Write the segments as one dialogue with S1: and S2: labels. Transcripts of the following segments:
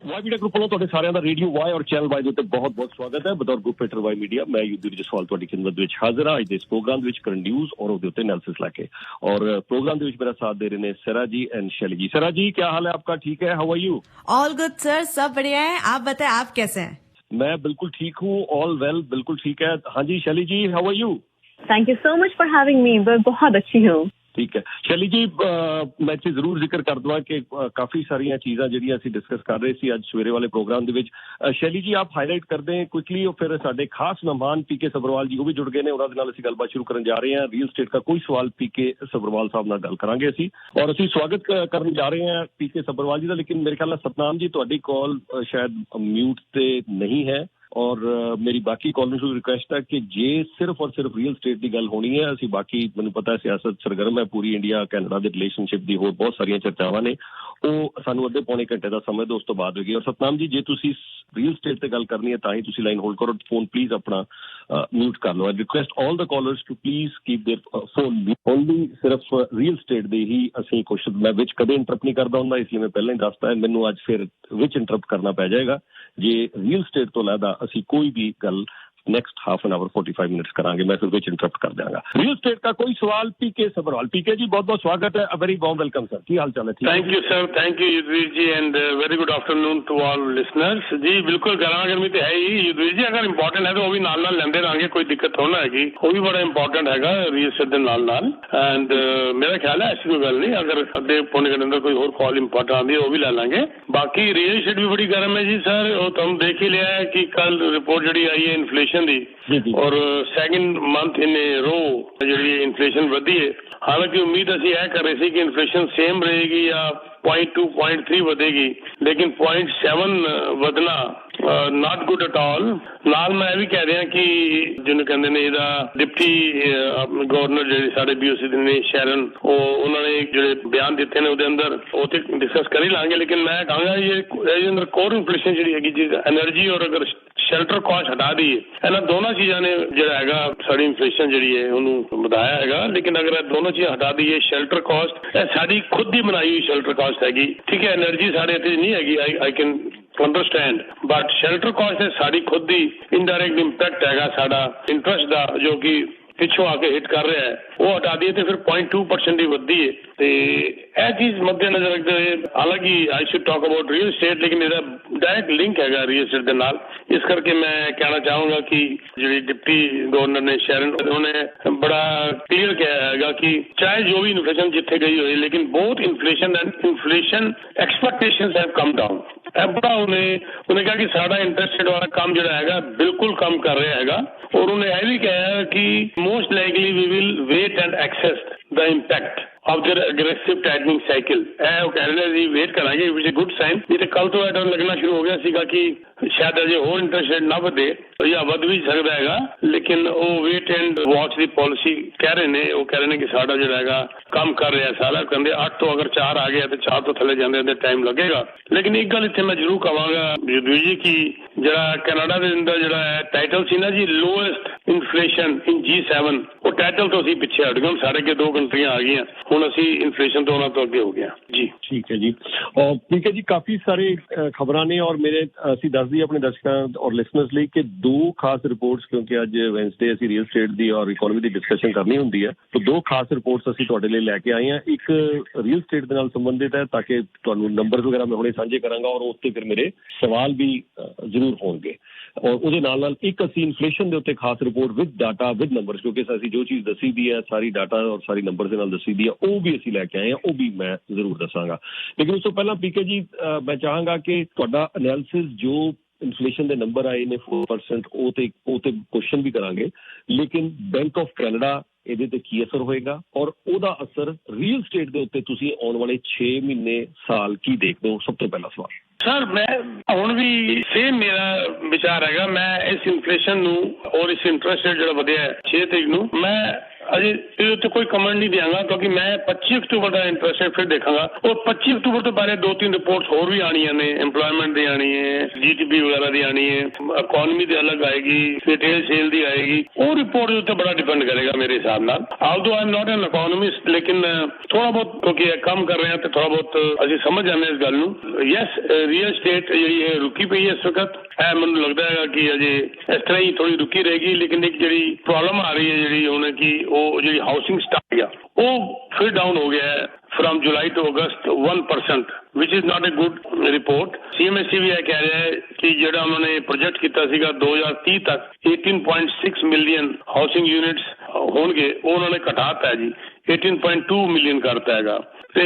S1: Y media group वालों ਤੁਹਾਡੇ ਸਾਰਿਆਂ ਦਾ ਰੇਡੀਓ ਵਾਈ ਔਰ ਚੈਨਲ ਵਾਈ ਦੇ ਉੱਤੇ ਬਹੁਤ-ਬਹੁਤ ਸਵਾਗਤ ਹੈ। ਬਤੌਰ ਗਰੁੱਪ ਐਡਿਟਰ ਵਾਈ ਮੀਡੀਆ ਮੈਂ ਯੁੱਧਵੀਰ ਜਸਵਾਲ ਤੁਹਾਡੀ ਖਿਦਮਤ ਵਿੱਚ ਹਾਜ਼ਰ ਹਾਂ। ਅੱਜ ਦੇ ਇਸ ਪ੍ਰੋਗਰਾਮ ਦੇ ਵਿੱਚ ਕਰੰਟ ਨਿਊਜ਼ ਔਰ ਉਹਦੇ ਉੱਤੇ ਐਨਾਲਿਸਿਸ ਲੈ ਕੇ ਔਰ ਪ੍ਰੋਗਰਾਮ ਦੇ ਵਿੱਚ ਮੇਰਾ ਸਾਥ ਦੇ ਰਹੇ ਨੇ सरा जी एंड शैली जी। सरा जी क्या हाल है आपका? ठीक है, how are you?
S2: All good sir, सब बढ़िया है। आप बताएं आप कैसे हैं?
S1: मैं बिल्कुल ठीक हूँ, ऑल वेल, बिल्कुल ठीक है। हाँ जी Shaily ji, how are you?
S3: Thank you so much for having me. मैं बहुत अच्छी हूँ।
S1: ठीक है शैली जी, मैं इत्थे जरूर जिक्र कर दवां कि काफ़ी सारिया चीज़ां जिहड़ियां असीं डिस्कस कर रहे सी अज सवेरे वाले प्रोग्राम दे विच। शैली जी आप हाईलाइट कर दें क्विकली और फिर साडे खास मेहमान पीके सब्रवाल जी वो भी जुड़ गए ने, उन्हां दे नाल असीं गलबात शुरू करन जा रहे हैं। रियल स्टेट का कोई सवाल पीके सब्रवाल साहब नाल गल करांगे असीं और असीं स्वागत करन जा रहे हैं पीके सब्रवाल जी दा। लेकिन मेरे ख्याल नाल सतनाम जी तुहाडी कॉल शायद म्यूट ते नहीं है और मेरी बाकी कॉलर्स ਨੂੰ रिक्वेस्ट है कि जे सिर्फ और सिर्फ रियल स्टेट की गल होनी है। ਅਸੀਂ ਬਾਕੀ ਮੈਨੂੰ ਪਤਾ ਹੈ ਸਿਆਸਤ ਸਰਗਰਮ ਹੈ ਪੂਰੀ ਇੰਡੀਆ ਕੈਨੇਡਾ ਦੇ ਰਿਲੇਸ਼ਨਸ਼ਿਪ ਦੀ ਹੋਰ ਬਹੁਤ ਸਾਰੀਆਂ ਚਰਚਾਵਾਂ ਨੇ, ਉਹ ਸਾਨੂੰ ਅੱਧੇ ਪੌਣੇ ਘੰਟੇ ਦਾ ਸਮੇਂ ਦਿਓ, ਉਸ ਤੋਂ ਬਾਅਦ ਹੋਏਗੀ। ਔਰ ਸਤਨਾਮ ਜੀ ਜੇ ਤੁਸੀਂ ਰੀਅਲ ਸਟੇਟ ਤੇ ਗੱਲ ਕਰਨੀ ਹੈ ਤਾਂ ਹੀ ਤੁਸੀਂ ਲਾਈਨ ਹੋਲਡ ਕਰੋ, ਫੋਨ ਪਲੀਜ਼ ਆਪਣਾ म्यूट कर लो। I request all the callers to please keep their phone only सिर्फ रियल स्टेट दे ही ਅਸੀਂ ਕੁਛ मैं विच कदे इंटरप्ट नहीं करता ਹੁੰਦਾ, इसलिए मैं पहले ही दसता है ਮੈਨੂੰ ਅੱਜ ਫਿਰ विच इंटरप्ट करना पै जाएगा जे रियल स्टेट तो इलावा ਅਸੀਂ कोई भी गल next half an hour 45 minutes करांगे, मैं फिर विच इंटरप्ट कर देंगा। रियल स्टेट का कोई सवाल पीके सब्रवाल। पीके जी बहुत बहुत स्वागत है, वेरी वार्म वेलकम सर। की हाल चाल है?
S4: Thank you sir, thank you Yudhveer ji and very good afternoon to all listeners जी। बिल्कुल गर्मा गर्मी तो है ही युद्धवीर जी, अगर इंपॉर्टेंट है तो वो भी नाल नाल लेंदे रहांगे, कोई दिक्कत थोड़ा हैगी, वो भी बड़ा इंपॉर्टेंट हैगा रियल स्टेट दे नाल नाल। एंड मेरा ख्याल है ऐसी कोई गल नहीं, अगर अद्धे पौने घंटे अंदर कोई और कॉल इंपॉर्टेंट आती है वो भी ले लेंगे। बाकी रियल स्टेट भी बड़ी गर्म है जी सर, वो तुम देख ही लिया है कि कल रिपोर्ट जी आई है इन्फ्लेशन की और सैकेंड मंथ इन रो जी इन्फ्लेशन वधी है। हालांकि उम्मीद असी यह कर रहे थे कि इन्फ्लेशन सेम रहेगी या 0.2 0.3 ਵਧੇਗੀ, लेकिन 0.7 ਵਧਣਾ नॉट गुड एट ऑल। ਨਾਲ ਮੈਂ ਇਹ ਵੀ ਕਹਿ ਰਿਹਾ ਕਿ ਜਿਹਨੂੰ ਕਹਿੰਦੇ ਨੇ ਇਹਦਾ ਡਿਪਟੀ ਗਵਰਨਰ ਜਿਹੜੇ ਸਾਡੇ BOC ਦੇ ਨੇ ਸ਼ਰਨ, ਉਹਨਾਂ ਨੇ ਜਿਹੜੇ ਬਿਆਨ ਦਿੱਤੇ ਨੇ ਉਹਦੇ ਅੰਦਰ ਉਹ ਤੇ ਡਿਸਕਸ ਕਰ ਹੀ ਲਾਂਗੇ। ਲੇਕਿਨ ਮੈਂ ਕਹਾਂਗਾ ਇਹਦੇ ਅੰਦਰ ਕੋਰ ਇਨਫਲੇਸ਼ਨ ਜਿਹੜੀ ਹੈਗੀ ਜੀ ਐਨਰਜੀ ਔਰ ਅਗਰ ਸ਼ੈਲਟਰ ਕਾਸਟ ਹਟਾ ਦਈਏ, ਇਹਨਾਂ ਦੋਨਾਂ ਚੀਜ਼ਾਂ ਨੇ ਜਿਹੜਾ ਹੈਗਾ ਸਾਡੀ ਇਨਫਲੇਸ਼ਨ ਜਿਹੜੀ ਹੈ ਉਹਨੂੰ ਵਧਾਇਆ ਹੈਗਾ। ਲੇਕਿਨ ਅਗਰ ਇਹ ਦੋਨੋਂ ਚੀਜ਼ਾਂ ਹਟਾ ਦਈਏ, ਸ਼ੈਲਟਰ ਕਾਸਟ ਇਹ ਸਾਡੀ ਖੁਦ ਦੀ ਬਣਾਈ ਹੋਈ ਸ਼ੈਲਟਰ ਕਾਸਟ ਹੈਗੀ, ਠੀਕ ਹੈ, ਐਨਰਜੀ ਸਾਡੇ ਇੱਥੇ ਨਹੀਂ ਹੈਗੀ, I can understand, but shelter cost है साड़ी खुद ही इनडायरेक्ट इंपैक्ट हैगा साड़ा इंटरेस्ट का जो कि पिछों आके हिट कर रहा है, वो हटा दिए तो फिर 0.2% ही वधी है। तो यह चीज मद्देनजर रखते हुए, हालांकि I should talk about real estate, लेकिन इसका डायरेक्ट लिंक हैगा रियल स्टेट के नाल। इस करके मैं कहना चाहूंगा कि जी डिप्टी गवर्नर ने शरण उन्होंने बड़ा क्लियर किया हैगा कि चाहे जो भी इन्फ्लेशन जिथे गई हो, लेकिन both inflation and inflation expectations have come down. बड़ा उन्हें कहा कि साड़ा इंटरेस्ट रेट वाला काम जो हैगा बिल्कुल कम कर रहा हैगा, और उन्हें यह भी कहा कि most likely we will wait and assess the impact of their aggressive tightening cycle. कह रहे जी वेट करांगे, विच इज गुड साइन। नहीं तो कल तो यह डर लगना शुरू हो गया सीगा कि शायद अजे होर इंटरेस्ट रेट ना वधे या वध भी सकता हैगा, लेकिन वो वेट एंड वॉच की पॉलिसी कह रहे ने, वो कह रहे ने कि साड़ा जो हैगा काम कर रहा है सारा, कहते 8 तो अगर 4 आ गया तो 4 तो थले जाते टाइम लगेगा। लेकिन एक गल इतने मैं जरूर कहांगा युद्धवीर जी की जरा कनाडा के अंदर जो टाइटल सी ना जी लोएस्ट इन्फ्लेशन इन G7, वो टाइटल तो असी पिछे हट गए, हम साढ़े के 2 कंट्रियां आ गई, हुण असी इन्फ्लेशन तो उन्हां तो अगे हो गया जी।
S1: ठीक है जी, और ठीक है जी, काफी सारे खबरां ने और मेरे असी दस दी अपने दर्शकों और लिसनर्स ਲਈ कि 2 खास रिपोर्ट्स, क्योंकि अज वैंसडे असी रियल स्टेट दी और इकोनॉमी ਦੀ डिस्कशन करनी ਹੁੰਦੀ है, तो 2 खास रिपोर्ट्स असी ਤੁਹਾਡੇ ਲਈ ਲੈ ਕੇ ਆਏ ਹਾਂ। ਇੱਕ रियल स्टेट ਦੇ ਨਾਲ ਸੰਬੰਧਿਤ ਹੈ ताकि ਤੁਹਾਨੂੰ ਨੰਬਰਸ ਵਗੈਰਾ ਮੈਂ ਹੁਣੇ ਸਾਂਝੇ ਕਰਾਂਗਾ और ਉਸ ਤੇ ਫਿਰ ਮੇਰੇ ਸਵਾਲ ਵੀ ਜ਼ਰੂਰ ਹੋਣਗੇ। और ਉਹਦੇ ਨਾਲ ਨਾਲ ਇੱਕ ਅਸੀਂ ਇਨਫਲੇਸ਼ਨ ਦੇ ਉੱਤੇ ਖਾਸ report with data with numbers, ਕਿਉਂਕਿ ਅਸੀਂ ਜੋ ਚੀਜ਼ ਦੱਸੀ ਦੀ ਹੈ ਸਾਰੀ ਡਾਟਾ ਔਰ ਸਾਰੀ ਨੰਬਰ ਦੇ ਨਾਲ ਦੱਸੀ ਦੀ ਹੈ, ਉਹ ਵੀ ਅਸੀਂ ਲੈ ਕੇ ਆਏ ਹਾਂ, ਉਹ ਵੀ ਮੈਂ ਜ਼ਰੂਰ ਦੱਸਾਂਗਾ। ਲੇਕਿਨ ਉਸ ਤੋਂ ਪਹਿਲਾਂ ਪੀਕੇ ਜੀ ਮੈਂ ਚਾਹਾਂਗਾ ਕਿ ਤੁਹਾਡਾ ਐਨਾਲਿਸਿਸ ਜੋ ਇਨਫਲੇਸ਼ਨ ਦੇ ਨੰਬਰ ਆਏ ਨੇ 4%, ਉਹ ਤੇ ਕੁਐਸਚਨ ਵੀ ਕਰਾਂਗੇ, ਲੇਕਿਨ ਬੈਂਕ ਆਫ ਕੈਨੇਡਾ ਇਹਦੇ ਤੇ ਕੀ ਅਸਰ ਹੋਏਗਾ ਔਰ ਉਹਦਾ ਅਸਰ ਰੀਅਲ ਸਟੇਟ ਦੇ ਉੱਤੇ ਤੁਸੀਂ ਆਉਣ ਵਾਲੇ 6 ਮਹੀਨੇ ਸਾਲ ਕੀ ਦੇਖਦੇ ਹੋ? ਸਭ ਤੋਂ ਪਹਿਲਾ ਸਵਾਲ
S4: सर, मैं हुण भी सेम मेरा विचार हैगा, मैं इस इन्फ्लेशन नूं और इस इंटरेस्ट रेट जो वधिया 6 तरीक नूं मैं अजे ਇਹਦੇ ਉੱਤੇ ਕੋਈ ਕਮੈਂਟ ਨਹੀਂ ਦਿਆਂਗਾ ਕਿਉਂਕਿ ਮੈਂ 25 ਅਕਤੂਬਰ ਦਾ ਇੰਟਰਸਟ ਰੇਟ ਫਿਰ ਦੇਖਾਂਗਾ ਔਰ 25 ਅਕਤੂਬਰ ਤੋਂ ਪਹਿਲੇ 2-3 ਰਿਪੋਰਟਸ ਹੋਰ ਵੀ ਆਣੀਆਂ ਨੇ ਏਮਪਲੋਇਮੈਂਟ ਦੀ ਆਣੀ ਹੈ ਜੀਟੀਪੀ ਵਗੈਰਾ ਦੀ ਆਣੀ ਹੈ ਇਕਨੋਮੀ ਦੀ ਅਲੱਗ ਆਏਗੀ ਰਿਟੇਲ ਸੇਲ ਦੀ ਆਏਗੀ ਉਹ ਰਿਪੋਰਟ ਦੇ ਉੱਤੇ ਬੜਾ ਡਿਪੈਂਡ ਕਰੇਗਾ ਮੇਰੇ ਹਿਸਾਬ ਨਾਲ although I am not N economist ਲੇਕਿਨ ਥੋੜਾ ਬਹੁਤ ਕਿਉਂਕਿ ਕੰਮ ਕਰ ਰਹੇ ਹਾਂ ਤੇ ਥੋੜਾ ਬਹੁਤ ਅਸੀਂ ਸਮਝ ਜਾਂਦੇ ਇਸ ਗੱਲ ਨੂੰ ਯੈਸ ਰੀਅਲ ਸਟੇਟ ਜਿਹੜੀ ਹੈ ਰੁਕੀ ਪਈ ਹੈ ਇਸ ਵਕਤ ਮੈਨੂੰ ਲੱਗਦਾ ਹੈਗਾ ਕਿ ਅਜੇ ਇਸ ਤਰ੍ਹਾਂ ਹੀ ਥੋੜੀ ਰੁਕੀ ਰਹੇਗੀ ਲੇਕਿਨ ਇੱਕ ਜਿਹੜੀ ਪ੍ਰੋਬਲਮ ਆ ਰਹੀ ਹੈ ਜਿਹੜੀ ਹੁਣ ਕਿ ਉਹ ਜਿਹੜੀ ਹਾਊਸਿੰਗ ਸਟਾਕ ਆ ਉਹ ਫਿਰ ਡਾਊਨ ਹੋ ਗਿਆ ਹੈ from July to August 1%, which is not a good report. CMSC ਵੀ ਇਹ ਕਹਿ ਰਿਹਾ ਹੈ ਕਿ ਜਿਹੜਾ ਉਹਨਾਂ ਨੇ ਪ੍ਰੋਜੈਕਟ ਕੀਤਾ ਸੀਗਾ 2030 ਤੱਕ 18.6 ਮਿਲੀਅਨ ਹਾਊਸਿੰਗ ਯੂਨਿਟਸ ਹੋਣਗੇ ਉਹ ਉਹਨਾਂ ਨੇ ਘਟਾਤਾ ਹੈ ਜੀ 18.2 ਮਿਲੀਅਨ ਕਰਤਾ ਹੈਗਾ ਤੇ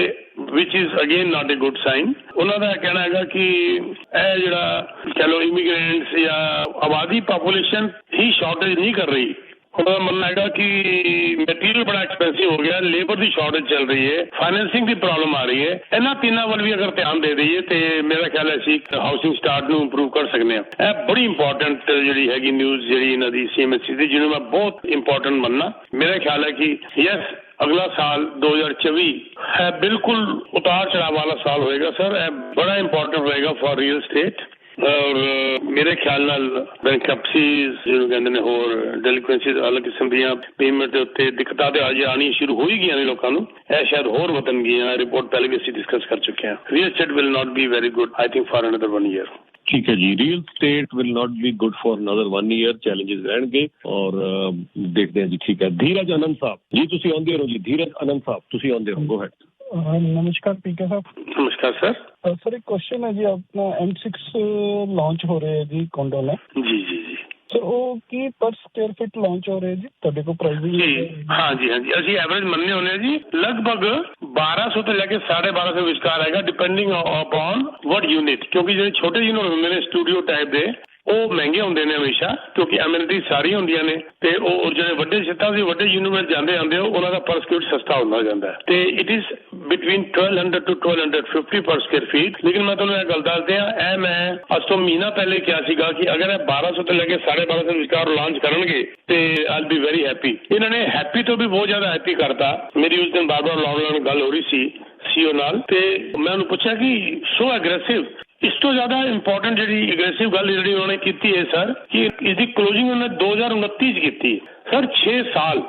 S4: which is again not a good sign. ਉਹਨਾਂ ਦਾ ਕਹਿਣਾ ਹੈਗਾ ਕਿ ਇਹ ਜਿਹੜਾ ਚਲੋ ਇਮੀਗ੍ਰੈਂਟਸ ਜਾਂ ਆਬਾਦੀ ਪਾਪੂਲੇਸ਼ਨ ਹੀ ਸ਼ਾਰਟੇਜ ਨਹੀਂ ਕਰ ਰਹੀ ਉਹਦਾ ਮੰਨਣਾ ਹੈਗਾ ਕਿ ਮਟੀਰੀਅਲ ਬੜਾ ਐਕਸਪੈਂਸਿਵ ਹੋ ਗਿਆ ਲੇਬਰ ਦੀ ਸ਼ਾਰਟੇਜ ਚੱਲ ਰਹੀ ਹੈ ਫਾਈਨੈਂਸਿੰਗ ਦੀ ਪ੍ਰੋਬਲਮ ਆ ਰਹੀ ਹੈ ਇਹਨਾਂ ਤਿੰਨਾਂ ਵੱਲ ਵੀ ਅਗਰ ਧਿਆਨ ਦੇ ਦਈਏ ਤੇ ਮੇਰਾ ਖਿਆਲ ਹੈ ਅਸੀਂ ਹਾਊਸਿੰਗ ਸਟਾਕ ਨੂੰ ਇੰਪਰੂਵ ਕਰ ਸਕਦੇ ਹਾਂ ਇਹ ਬੜੀ ਇੰਪੋਰਟੈਂਟ ਜਿਹੜੀ ਹੈਗੀ ਨਿਊਜ਼ ਜਿਹੜੀ ਇਹਨਾਂ ਦੀ ਸੀਐਮਐਸਸੀ ਦੀ ਜਿਹਨੂੰ ਮੈਂ ਬਹੁਤ ਇੰਪੋਰਟੈਂਟ ਮੰਨਣਾ ਮੇਰਾ ਖਿਆਲ ਹੈ ਕਿ ਯੈਸ अगला साल 2024 है बिल्कुल उतार चढ़ाव वाला साल होएगा सर बड़ा इंपॉर्टेंट रहेगा फॉर रियल स्टेट और मेरे ख्याल नाल बैंकरप्सीज ਜਿਹਨੂੰ ਕਹਿੰਦੇ ਨੇ ਹੋਰ ਡੈਲਿਕੁਐਂਸੀਜ਼ ਅਲੱਗ ਕਿਸਮ ਦੀਆਂ ਪੇਮੈਂਟ ਦੇ ਉੱਤੇ ਦਿੱਕਤਾਂ ਤੇ ਅੱਜ ਆਣੀ ਸ਼ੁਰੂ ਹੋ ਹੀ ਗਈਆਂ ਨੇ ਲੋਕਾਂ ਨੂੰ ਇਹ ਸ਼ਾਇਦ ਹੋਰ ਵਧਣਗੀਆਂ ਰਿਪੋਰਟ ਪਹਿਲੇ ਵੀ ਅਸੀਂ ਡਿਸਕਸ ਕਰ ਚੁੱਕੇ ਹਾਂ real estate will not be very good I think for another 1 year
S1: ठीक है जी real estate will not be good for another 1 year challenges रहणगे और देखते हैं जी ठीक है धीरज आनंद साहब जी तुसी आंदे हो जी धीरज आनंद साहब तुसी आंदे हो गो हैड
S5: नमस्कार पीके साहब
S4: नमस्कार सर
S5: सर एक क्वेश्चन है जी अपना M6 लॉन्च हो रहे हैं जी कॉन्डो में
S4: जी जी जी
S5: ਸੋ ਉਹ ਕੀ ਪਰ ਸਕੁਅਰ ਫਿਟ ਲਾਂਚ ਹੋ ਰਿਹਾ ਜੀ ਤੁਹਾਡੇ ਕੋਲ ਪ੍ਰਾਈਸਿੰਗ
S4: ਜੀ ਹਾਂਜੀ ਹਾਂਜੀ ਅਸੀਂ ਐਵਰੇਜ ਮੰਨਨੇ ਹੁੰਦੇ ਜੀ ਲਗਭਗ 1200 ਤੋਂ ਲੈ ਕੇ 1250 ਵਿਚਕਾਰ ਆਏਗਾ ਡਿਪੈਂਡਿੰਗ ਅਪਨ ਵਟ ਯੂਨਿਟ ਕਿਉਂਕਿ ਜਿਹੜੇ ਛੋਟੇ ਯੂਨਿਟ ਹੁੰਦੇ ਨੇ ਸਟੂਡੀਓ ਟਾਈਪ ਦੇ ਉਹ ਮਹਿੰਗੇ ਹੁੰਦੇ ਨੇ ਹਮੇਸ਼ਾ ਕਿਉਂਕਿ ਐਮਿਨਿਟੀ ਸਾਰੀਆਂ ਹੁੰਦੀਆਂ ਨੇ ਤੇ ਉਹ ਜਿਹੜੇ ਵੱਡੇ ਛੱਤਾਂ ਦੇ ਵੱਡੇ ਯੂਨਿਟ ਜਾਂਦੇ ਉਹਨਾਂ ਦਾ ਪਰ ਸਕੁਅਰ ਸਸਤਾ ਹੁੰਦਾ ਜਾਂਦਾ ਤੇ ਇਟ ਇਜ਼ ਬਿਟਵੀਨ 1200 to 1250 ਪਰ ਸਕੁਅਰ ਫੀਟ ਲੇਕਿਨ ਮੈਂ ਤੁਹਾਨੂੰ ਇਹ ਗੱਲ ਦੱਸ ਦਿਆਂ ਇਹ ਮੈਂ ਅੱਜ ਤੋਂ ਮਹੀਨਾ ਪਹਿਲੇ ਕਿਹਾ ਸੀਗਾ ਕਿ ਅਗਰ ਇਹ 1200 ਤੋਂ ਲੈ ਕੇ 1250 ਵਿਚਕਾਰ ਲਾਂਚ ਕਰਨਗੇ ਤੇ ਆਈਲ ਬੀ ਵੈਰੀ ਹੈਪੀ ਇਹਨਾਂ ਨੇ ਹੈਪੀ ਤੋਂ ਵੀ ਬਹੁਤ ਜ਼ਿਆਦਾ ਹੈਪੀ ਕਰਤਾ ਮੇਰੀ ਉਸ ਦਿਨ ਬਾਰ-ਬਾਰ ਲਾਉਣ ਗੱਲ ਹੋ ਰਹੀ ਸੀ ਸੀਓ ਨਾਲ ਤੇ ਮੈਂ ਉਹਨੂੰ ਪੁੱਛਿਆ ਕਿ ਸੋ ਐਗਰੈਸਿਵ ਇਸ ਤੋਂ ਜ਼ਿਆਦਾ ਇੰਪੋਰਟੈਂਟ ਜਿਹੜੀ ਐਗਰੈਸਿਵ ਗੱਲ ਜਿਹੜੀ ਉਹਨਾਂ ਨੇ ਕੀਤੀ ਹੈ ਸਰ ਕਿ ਇਸ ਦੀ ਕਲੋਜ਼ਿੰਗ ਉਹਨਾਂ ਨੇ 2029 ਚ ਕੀਤੀ ਸਰ 6 ਸਾਲ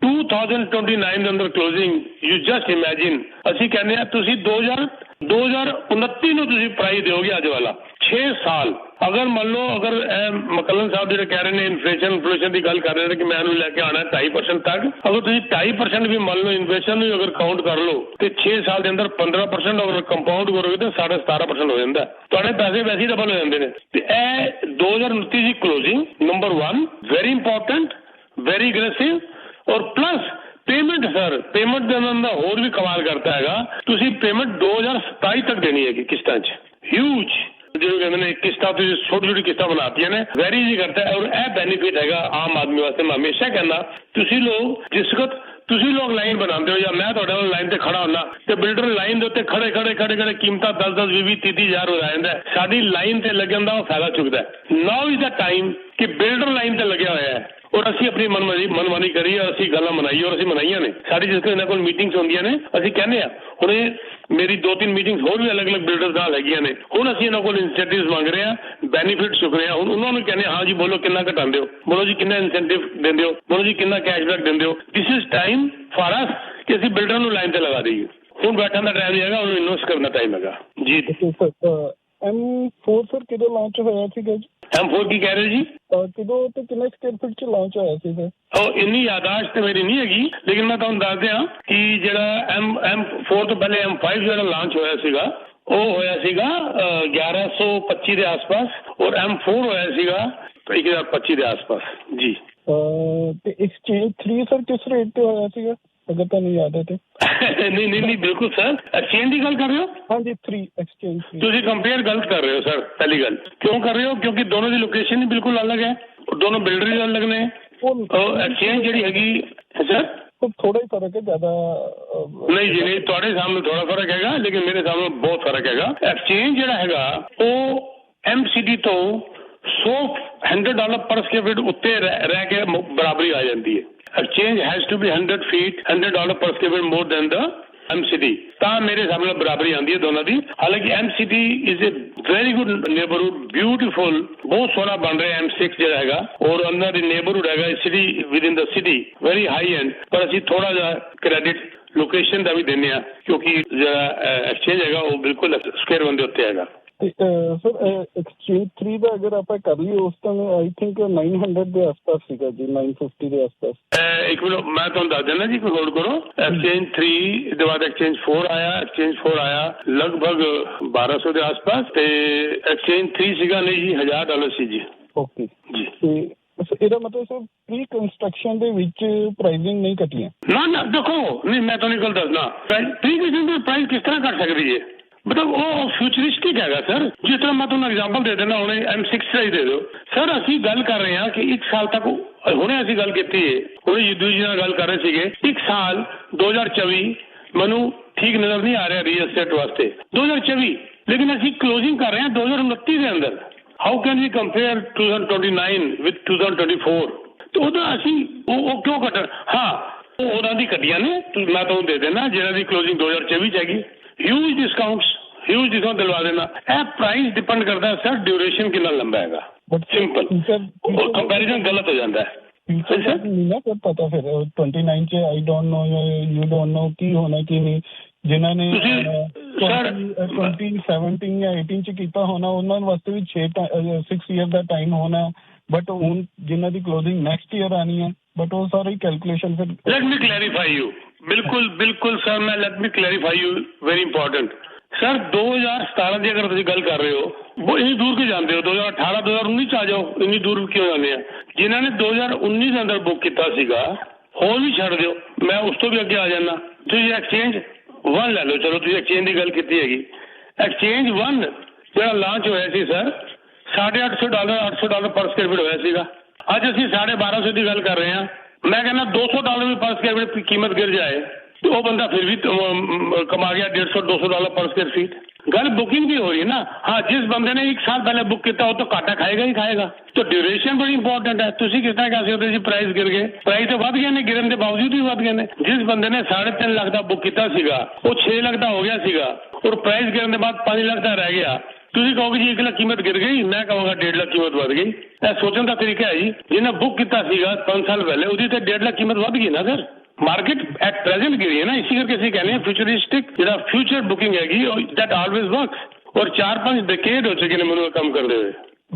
S4: 2029 ਦੇ ਅੰਦਰ ਕਲੋਜ਼ਿੰਗ ਯੂ ਜਸਟ ਇਮੇਜਿਨ ਅਸੀਂ ਕਹਿੰਦੇ ਆ ਤੁਸੀਂ 2029 ਨੂੰ ਤੁਸੀਂ ਪ੍ਰਾਈਸ ਦਿਓਗੇ ਅੱਜ ਵਾਲਾ 6 ਸਾਲ ਅਗਰ ਮੰਨ ਲਓ ਅਗਰ ਮਕਲਨ ਸਾਹਿਬ ਜਿਹੜੇ ਕਹਿ ਰਹੇ ਨੇ ਇਨਫਲੇਸ਼ਨ ਦੀ ਗੱਲ ਕਰ ਰਹੇ ਨੇ ਕਿ ਮੈਂ ਇਹਨੂੰ ਲੈ ਕੇ ਆਉਣਾ 2.5% ਤੱਕ ਅਗਰ ਤੁਸੀਂ 2.5% ਵੀ ਮੰਨ ਲਓ ਇਨਫਲੇਸ਼ਨ ਨੂੰ ਅਗਰ ਕਾਊਂਟ ਕਰ ਲਓ ਤੇ 6 ਸਾਲ ਦੇ ਅੰਦਰ 15% ਅਗਰ ਕੰਪਾਊਂਡ ਕਰੋਗੇ ਤਾਂ 17.5% ਹੋ ਜਾਂਦਾ ਤੁਹਾਡੇ ਪੈਸੇ ਵੈਸੇ ਹੀ ਡਬਲ ਹੋ ਜਾਂਦੇ ਨੇ ਤੇ ਇਹ 2029 ਦੀ closing number 1 very important very aggressive ਔਰ ਪਲੱਸ ਪੇਮੈਂਟ ਸਰ ਪੇਮੈਂਟ ਦੇ ਅੰਦਰ ਹੋਰ ਵੀ ਕਮਾਲ ਕਰਤਾ ਹੈਗਾ ਤੁਸੀਂ ਪੇਮੈਂਟ 2027 ਤੱਕ ਦੇਣੀ ਹੈਗੀ ਕਿਸ਼ਤਾਂ 'ਚ ਹਿਊਜ ਜਿਹਨੂੰ ਕਹਿੰਦੇ ਨੇ ਕਿਸ਼ਤਾਂ ਤੁਸੀਂ ਛੋਟੀ ਛੋਟੀ ਕਿਸ਼ਤਾਂ ਬਣਾਤੀਆਂ ਨੇ ਵੈਰੀ ਈਜ਼ੀ ਕਰਤਾ ਔਰ ਇਹ ਬੈਨੀਫਿਟ ਹੈਗਾ ਆਮ ਆਦਮੀ ਵਾਸਤੇ ਮੈਂ ਹਮੇਸ਼ਾ ਕਹਿੰਦਾ ਤੁਸੀਂ ਲੋਕ ਜਿਸ ਵਕਤ ਤੁਸੀਂ ਲੋਕ ਲਾਈਨ ਬਣਾਉਂਦੇ ਹੋ ਜਾਂ ਮੈਂ ਤੁਹਾਡੇ ਨਾਲ ਲਾਈਨ ਤੇ ਖੜਾ ਹੁੰਦਾ ਤੇ ਬਿਲਡਰ ਲਾਈਨ ਦੇ ਉੱਤੇ ਖੜੇ ਕੀਮਤਾਂ 10-10 20-30 ਹਜ਼ਾਰ ਹੋ ਜਾਂਦਾ ਸਾਡੀ ਲਾਈਨ ਤੇ ਲੱਗਣ ਦਾ ਉਹ ਫਾਇਦਾ ਚੁੱਕਦਾ ਨਾਓ ਇਜ਼ ਦਾ ਟਾਈਮ ਕਿ ਬਿਲਡਰ ਲਾਈਨ ਤੇ ਲੱਗਿਆ ਹੋਇਆ ਹੈ ਔਰ ਅਸੀਂ ਆਪਣੀ ਮਨਮਾਨੀ ਕਰੀਏ ਅਸੀਂ ਗੱਲਾਂ ਮਨਾਈਏ ਔਰ ਅਸੀਂ ਮਨਾਈਆਂ ਨੇ ਸਾਡੀ ਜਿਸ ਇਹਨਾਂ ਕੋਲ ਮੀਟਿੰਗਸ ਹੁੰਦੀਆਂ ਨੇ ਅਸੀਂ ਕਹਿੰਦੇ ਆ ਹੁਣ ਮੇਰੀ 2-3 ਮੀਟਿੰਗਸ ਹੋਰ ਵੀ ਅਲੱਗ-ਅਲੱਗ ਬਿਲਡਰਸ ਨਾਲ ਹੈਗੀਆਂ ਨੇ ਹੁਣ ਅਸੀਂ ਇਹਨਾਂ ਕੋਲ ਇਨਸੈਂਟਿਵਸ ਮੰਗ ਰਹੇ ਆ ਬੈਨੀਫਿਟ ਚੁੱਕ ਰਹੇ ਆ ਹੁਣ ਉਹਨਾਂ ਨੂੰ ਕਹਿੰਦੇ ਹਾਂ ਜੀ ਬੋਲੋ ਕਿੰਨਾ ਘਟਾਉਂਦੇ ਹੋ ਬੋਲੋ ਜੀ ਕਿੰਨਾ ਇਨਸੈਂਟਿਵ ਦਿੰਦੇ ਹੋ ਬੋਲੋ ਜੀ ਕਿੰਨਾ ਕੈਸ਼ਬੈਕ ਦਿੰਦੇ ਹੋ ਦਿਸ ਇਜ਼ ਟਾਈਮ ਫਾਰ ਅਸ ਕਿ ਅਸੀਂ ਬਿਲਡਰ ਨੂੰ ਲਾਈਨ ਤੇ ਲਗਾ ਦਈਏ ਹੁਣ ਬੈਠਣ ਦਾ ਟਾਈਮ ਨਹੀਂ ਹੈਗਾ ਉਹਨੂੰ ਇਨਵੈਸਟ ਕਰਨ ਦਾ ਟਾਈਮ ਹੈਗਾ ਜੀ
S5: M4 ਸਰ ਕਿਦੋਂ ਲਾਂਚ ਹੋਇਆ ਸੀਗਾ ਜੀ
S4: M4 ਕੀ ਕਹਿ ਰਹੇ ਜੀ
S5: ਕਿਦੋਂ ਤੇ ਕਿੰਨੇ ਸਕੁਅਰ ਫੀਟ ਚ ਲਾਂਚ ਹੋਇਆ ਸੀ ਸਰ
S4: ਉਹ ਇੰਨੀ ਯਾਦਾਸ਼ਤ ਤੇ ਮੇਰੀ ਨਹੀਂ ਹੈਗੀ ਲੇਕਿਨ ਮੈਂ ਤੁਹਾਨੂੰ ਦੱਸ ਦਿਆਂ ਕਿ ਜਿਹੜਾ M4 ਤੋਂ ਪਹਿਲੇ M5 ਜਿਹੜਾ ਲਾਂਚ ਹੋਇਆ ਸੀਗਾ ਉਹ ਹੋਇਆ ਸੀਗਾ 1125 ਦੇ ਆਸ-ਪਾਸ ਔਰ M4 ਹੋਇਆ ਸੀਗਾ 1025 ਦੇ ਆਸ-ਪਾਸ ਜੀ
S5: ਤੇ ਐਕਸਚੇਂਜ 3 ਸਰ ਕਿਸ ਰੇਟ ਤੇ ਹੋਇਆ ਸੀਗਾ ਅਗਰ ਤੁਹਾਨੂੰ ਯਾਦ ਹੈ ਤੇ
S4: ਨਹੀਂ ਬਿਲਕੁਲ ਸਰ ਐਕਸਚੇਂਜ ਦੀ ਗੱਲ ਕਰ ਰਹੇ ਹੋ
S5: ਹਾਂਜੀ 3 ਐਕਸਚੇਂਜ
S4: ਤੁਸੀਂ ਕੰਪੇਅਰ ਗਲਤ ਕਰ ਰਹੇ ਹੋ ਸਰ ਪਹਿਲੀ ਗੱਲ ਕਿਉਂ ਕਰ ਰਹੇ ਹੋ ਕਿਉਂਕਿ ਦੋਨੋਂ ਦੀ ਲੋਕੇਸ਼ਨ ਹੀ ਬਿਲਕੁਲ ਅਲੱਗ ਹੈ ਦੋਨੋਂ ਬਿਲਡਰ ਹੀ ਅਲੱਗ ਨੇ ਐਕਸਚੇਂਜ ਜਿਹੜੀ ਹੈਗੀ ਸਰ
S5: ਥੋੜਾ ਹੀ ਫਰਕ ਹੈ ਜ਼ਿਆਦਾ
S4: ਨਹੀਂ ਜੀ ਨਹੀਂ ਤੁਹਾਡੇ ਸਾਹਮਣੇ ਥੋੜਾ ਫਰਕ ਹੈਗਾ ਲੇਕਿਨ ਮੇਰੇ ਸਾਹਮਣੇ ਬਹੁਤ ਫਰਕ ਹੈਗਾ ਐਕਸਚੇਂਜ ਜਿਹੜਾ ਹੈਗਾ ਉਹ MCD ਤੋਂ $100 पर स्क्वायर फीट उत्ते रह के बराबरी आ जाती है। Exchange has to be 100 feet $100 पर square feet more than the MCD ਤਾਂ ਮੇਰੇ ਹਿਸਾਬ ਨਾਲ ਬਰਾਬਰੀ ਆਉਂਦੀ ਹੈ ਦੋਨਾਂ ਦੀ। ਹਾਲਾਂਕਿ MCD is a very good neighbourhood, beautiful, ਬਹੁਤ ਸੋਹਣਾ ਬਣ ਰਿਹਾ M6 ਜਿਹੜਾ ਹੈਗਾ, ਔਰ ਉਹਨਾਂ ਦੀ ਨੇਬਰਹੁਡ ਹੈਗਾ city within the city, very high end. ਪਰ ਅਸੀਂ ਥੋੜਾ ਜਿਹਾ ਕ੍ਰੈਡਿਟ ਲੋਕੇਸ਼ਨ ਦਾ ਵੀ ਦਿੰਦੇ ਆ, ਕਿਉਂਕਿ ਜਿਹੜਾ ਐਕਸਚੇਂਜ ਹੈਗਾ ਉਹ ਬਿਲਕੁਲ ਸਕੁਅਰ वन ਦੇ ਉੱਤੇ ਹੈਗਾ।
S5: ਸਰ ਐਕਸਚੇਂਜ 3 ਦਾ ਅਗਰ ਆਪਾਂ ਕਰ ਲਈਏ ਉਸ ਤਾਂ ਆਈ ਥਿੰਕ 900 ਦੇ ਆਸ-ਪਾਸ ਸੀਗਾ ਜੀ, 950 ਦੇ ਆਸ-ਪਾਸ।
S4: ਇੱਕ ਮਿੰਟ ਮੈਂ ਤੁਹਾਨੂੰ ਦੱਸ ਦਿੰਦਾ ਜੀ, ਕੋਈ ਹੋਲਡ ਕਰੋ। ਐਕਸਚੇਂਜ 3 ਦੇ ਬਾਅਦ ਐਕਸਚੇਂਜ 4 ਆਇਆ, ਐਕਸਚੇਂਜ 4 ਆਇਆ ਲਗਭਗ 1200 ਦੇ ਆਸ-ਪਾਸ, ਤੇ ਐਕਸਚੇਂਜ 3 ਸੀਗਾ ਨਹੀਂ ਜੀ $1000 ਸੀ ਜੀ। ਓਕੇ ਜੀ। ਤੇ
S5: ਇਹਦਾ ਮਤਲਬ ਸਰ ਪ੍ਰੀ ਕੰਸਟਰਕਸ਼ਨ ਦੇ ਵਿੱਚ ਪ੍ਰਾਈਸਿੰਗ ਨਹੀਂ ਘਟੀਆਂ?
S4: ਨਾ ਦੇਖੋ, ਨਹੀਂ ਮੈਂ ਤੁਹਾਨੂੰ ਇੱਕ ਗੱਲ ਦੱਸਣਾ, ਪ੍ਰੀ ਕੰਸਟਰਕਸ਼ਨ ਦੀ ਪ੍ਰਾਈਸ ਕਿਸ ਤਰ੍ਹਾਂ ਘਟ ਸਕਦੀ ਹੈ? ਮਤਲਬ ਉਹ ਫਿਊਚਰਿਸਟਿਕ ਹੈਗਾ ਸਰ। ਜਿਸ ਤਰ੍ਹਾਂ ਮੈਂ ਤੁਹਾਨੂੰ ਐਗਜ਼ਾਮਪਲ ਦੇ ਦਿੰਦਾ, ਹੁਣੇ M6 ਦਾ ਹੀ ਦੇ ਦਿਓ ਸਰ। ਅਸੀਂ ਗੱਲ ਕਰ ਰਹੇ ਹਾਂ ਕਿ 1 ਸਾਲ ਤੱਕ, ਹੁਣੇ ਅਸੀਂ ਗੱਲ ਕੀਤੀ ਹੈ, ਹੁਣੇ ਯੁੱਧੂ ਜੀ ਨਾਲ ਗੱਲ ਕਰ ਰਹੇ ਸੀਗੇ, 1 ਸਾਲ 2024 ਮੈਨੂੰ ਠੀਕ ਨਜ਼ਰ ਨਹੀਂ ਆ ਰਿਹਾ ਰੀਅਲ estate ਵਾਸਤੇ 2024, ਲੇਕਿਨ ਅਸੀਂ ਕਲੋਜ਼ਿੰਗ ਕਰ ਰਹੇ ਹਾਂ 2029 ਦੇ ਅੰਦਰ। How can we compare 2029 with 2024? ਤੇ ਉਹਦਾ ਅਸੀਂ ਉਹ ਕਿਉਂ ਘਟਣ? ਹਾਂ, ਉਹਨਾਂ ਦੀ ਘਟੀਆਂ ਨੇ, ਮੈਂ ਤੁਹਾਨੂੰ ਦੇ ਦੇਣਾ, ਜਿਹੜਾ ਦੀ ਕਲੋਜ਼ਿੰਗ 2024 ਚ ਹੈਗੀ, ਹਿਊਜ ਡਿਸਕਾਊਂਟ ਦਿਲਵਾ ਦੇਣਾ। ਇਹ ਪ੍ਰਾਈਸ ਡਿਪੈਂਡ ਕਰਦਾ ਹੈ ਸਰ ਡਿਊਰੇਸ਼ਨ ਕਿੰਨਾ ਲੰਬਾ ਹੈਗਾ, ਸਿੰਪਲ। ਕੰਪੈਰੀਜ਼ਨ ਗਲਤ ਹੋ ਜਾਂਦਾ ਹੈ।
S5: ਨਹੀਂ ਨਾ ਪਤਾ ਫਿਰ 29 ਚ I don't know, you don't know ਕੀ ਹੋਣਾ ਕੀ ਨਹੀਂ। ਜਿਨ੍ਹਾਂ ਨੇ 2017 ਜਾਂ 18 ਚ ਕੀਤਾ ਹੋਣਾ ਉਹਨਾਂ ਵਾਸਤੇ ਵੀ 6 ਈਅਰ ਦਾ ਟਾਈਮ ਹੋਣਾ, ਬਟ ਹੁਣ ਜਿਨ੍ਹਾਂ ਦੀ ਕਲੋਜ਼ਿੰਗ ਨੈਕਸਟ ਈਅਰ ਆਣੀ ਹੈ, ਬਟ ਉਹ ਸਾਰੀ ਕੈਲਕੂਲੇਸ਼ਨ ਫਿਰ।
S4: ਲੈਟ ਮੀ ਕਲੈਰੀਫਾਈ ਯੂ, ਬਿਲਕੁਲ ਸਰ, ਮੈਂ let me clarify you, very important sir. 2017 ਦੀ ਅਗਰ ਤੁਸੀਂ ਗੱਲ ਕਰ ਰਹੇ ਹੋ, ਉਹ ਇੰਨੀ ਦੂਰ ਕਿਉਂ ਜਾਂਦੇ ਹੋ? 2018 2019 ਚ ਆ ਜਾਓ, ਇੰਨੀ ਦੂਰ ਕਿਉਂ ਜਾਂਦੇ ਆ? ਜਿਨ੍ਹਾਂ ਨੇ 2019 ਦੇ ਅੰਦਰ ਬੁੱਕ ਕੀਤਾ ਸੀਗਾ ਹੋਰ ਵੀ ਛੱਡ ਦਿਓ, ਮੈਂ ਉਸ ਤੋਂ ਵੀ ਅੱਗੇ ਆ ਜਾਣਾ। ਤੁਸੀਂ ਐਕਸਚੇਂਜ 1 ਲੈ ਲਓ, ਚਲੋ ਤੁਸੀਂ ਐਕਸਚੇਂਜ ਦੀ ਗੱਲ ਕੀਤੀ ਹੈਗੀ। ਐਕਸਚੇਂਜ 1 ਜਿਹੜਾ ਲਾਂਚ ਹੋਇਆ ਸੀ ਸਰ, $850 ਪਰ ਸਕੁਅਰ ਫੀਟ ਹੋਇਆ ਸੀਗਾ। ਅੱਜ ਅਸੀਂ 1250 ਦੀ ਗੱਲ ਕਰ ਰਹੇ ਹਾਂ। ਮੈਂ ਕਹਿੰਦਾ $200 ਵੀ ਪਰ ਸਕੁਅਰ ਫੀਟ ਕੀਮਤ ਗਿਰ ਜਾਏ ਤੇ ਉਹ ਬੰਦਾ ਫਿਰ ਵੀ ਕਮਾ ਗਿਆ $150-200 ਪਰ ਸਕੁਅਰ ਫੀਟ। ਗੱਲ ਬੁਕਿੰਗ ਦੀ ਹੋ ਰਹੀ ਹੈ ਨਾ। ਹਾਂ, ਜਿਸ ਬੰਦੇ ਨੇ 1 ਸਾਲ ਪਹਿਲੇ ਬੁੱਕ ਕੀਤਾ ਉਹ ਤਾਂ ਘਾਟਾ ਖਾਏਗਾ ਹੀ ਖਾਏਗਾ। ਤਾਂ ਡਿਊਰੇਸ਼ਨ ਬੜੀ ਇੰਪੋਰਟੈਂਟ ਹੈ। ਤੁਸੀਂ ਕਿਸ ਤਰ੍ਹਾਂ ਕਹਿ ਸਕਦੇ ਜੀ ਪ੍ਰਾਈਸ ਗਿਰ ਗਏ? ਪ੍ਰਾਈਸ ਤਾਂ ਵੱਧ ਗਏ ਨੇ, ਗਿਰਨ ਦੇ ਬਾਵਜੂਦ ਵੀ ਵੱਧ ਗਏ ਨੇ। ਜਿਸ ਬੰਦੇ ਨੇ 3.5 ਲੱਖ ਦਾ ਬੁੱਕ ਕੀਤਾ ਸੀਗਾ ਉਹ 6 ਲੱਖ ਦਾ ਹੋ ਗਿਆ ਸੀਗਾ, ਔਰ ਪ੍ਰਾਈਸ ਗਿਰਨ ਦੇ ਬਾਅਦ 5 ਲੱਖ ਦਾ ਰਹਿ ਗਿਆ। ਤੁਸੀਂ ਕਹੋਗੇ ਜੀ 1 ਲੱਖ ਕੀਮਤ ਗਿਰ ਗਈ, ਮੈਂ ਕਹਾਂਗਾ 1.5 ਲੱਖ ਕੀਮਤ ਵੱਧ ਗਈ। ਇਹ ਸੋਚਣ ਦਾ ਤਰੀਕਾ ਹੈ ਜੀ। ਜਿਹਨੇ ਬੁੱਕ ਕੀਤਾ ਸੀਗਾ 5 ਸਾਲ ਪਹਿਲੇ ਉਹਦੀ ਤੇ 1.5 ਲੱਖ ਕੀਮਤ ਵੱਧ ਗਈ ਨਾ ਸਰ। ਮਾਰਕੀਟ ਐਟ ਪ੍ਰੈਜ਼ੈਂਟ ਗਿਰੀ ਹੈ ਨਾ, ਇਸੇ ਕਰਕੇ ਅਸੀਂ ਕਹਿੰਦੇ ਹਾਂ ਫਿਊਚਰਿਸਟਿਕ ਜਿਹੜਾ ਫਿਊਚਰ ਬੁਕਿੰਗ ਹੈਗੀ ਦੈਟ ਆਲਵੇਜ਼ ਵਰਕਸ। ਔਰ 4-5 ਡਿਕੇਡ ਹੋ ਚੁੱਕੇ ਨੇ ਮੈਨੂੰ ਕੰਮ ਕਰਦੇ ਹੋਏ।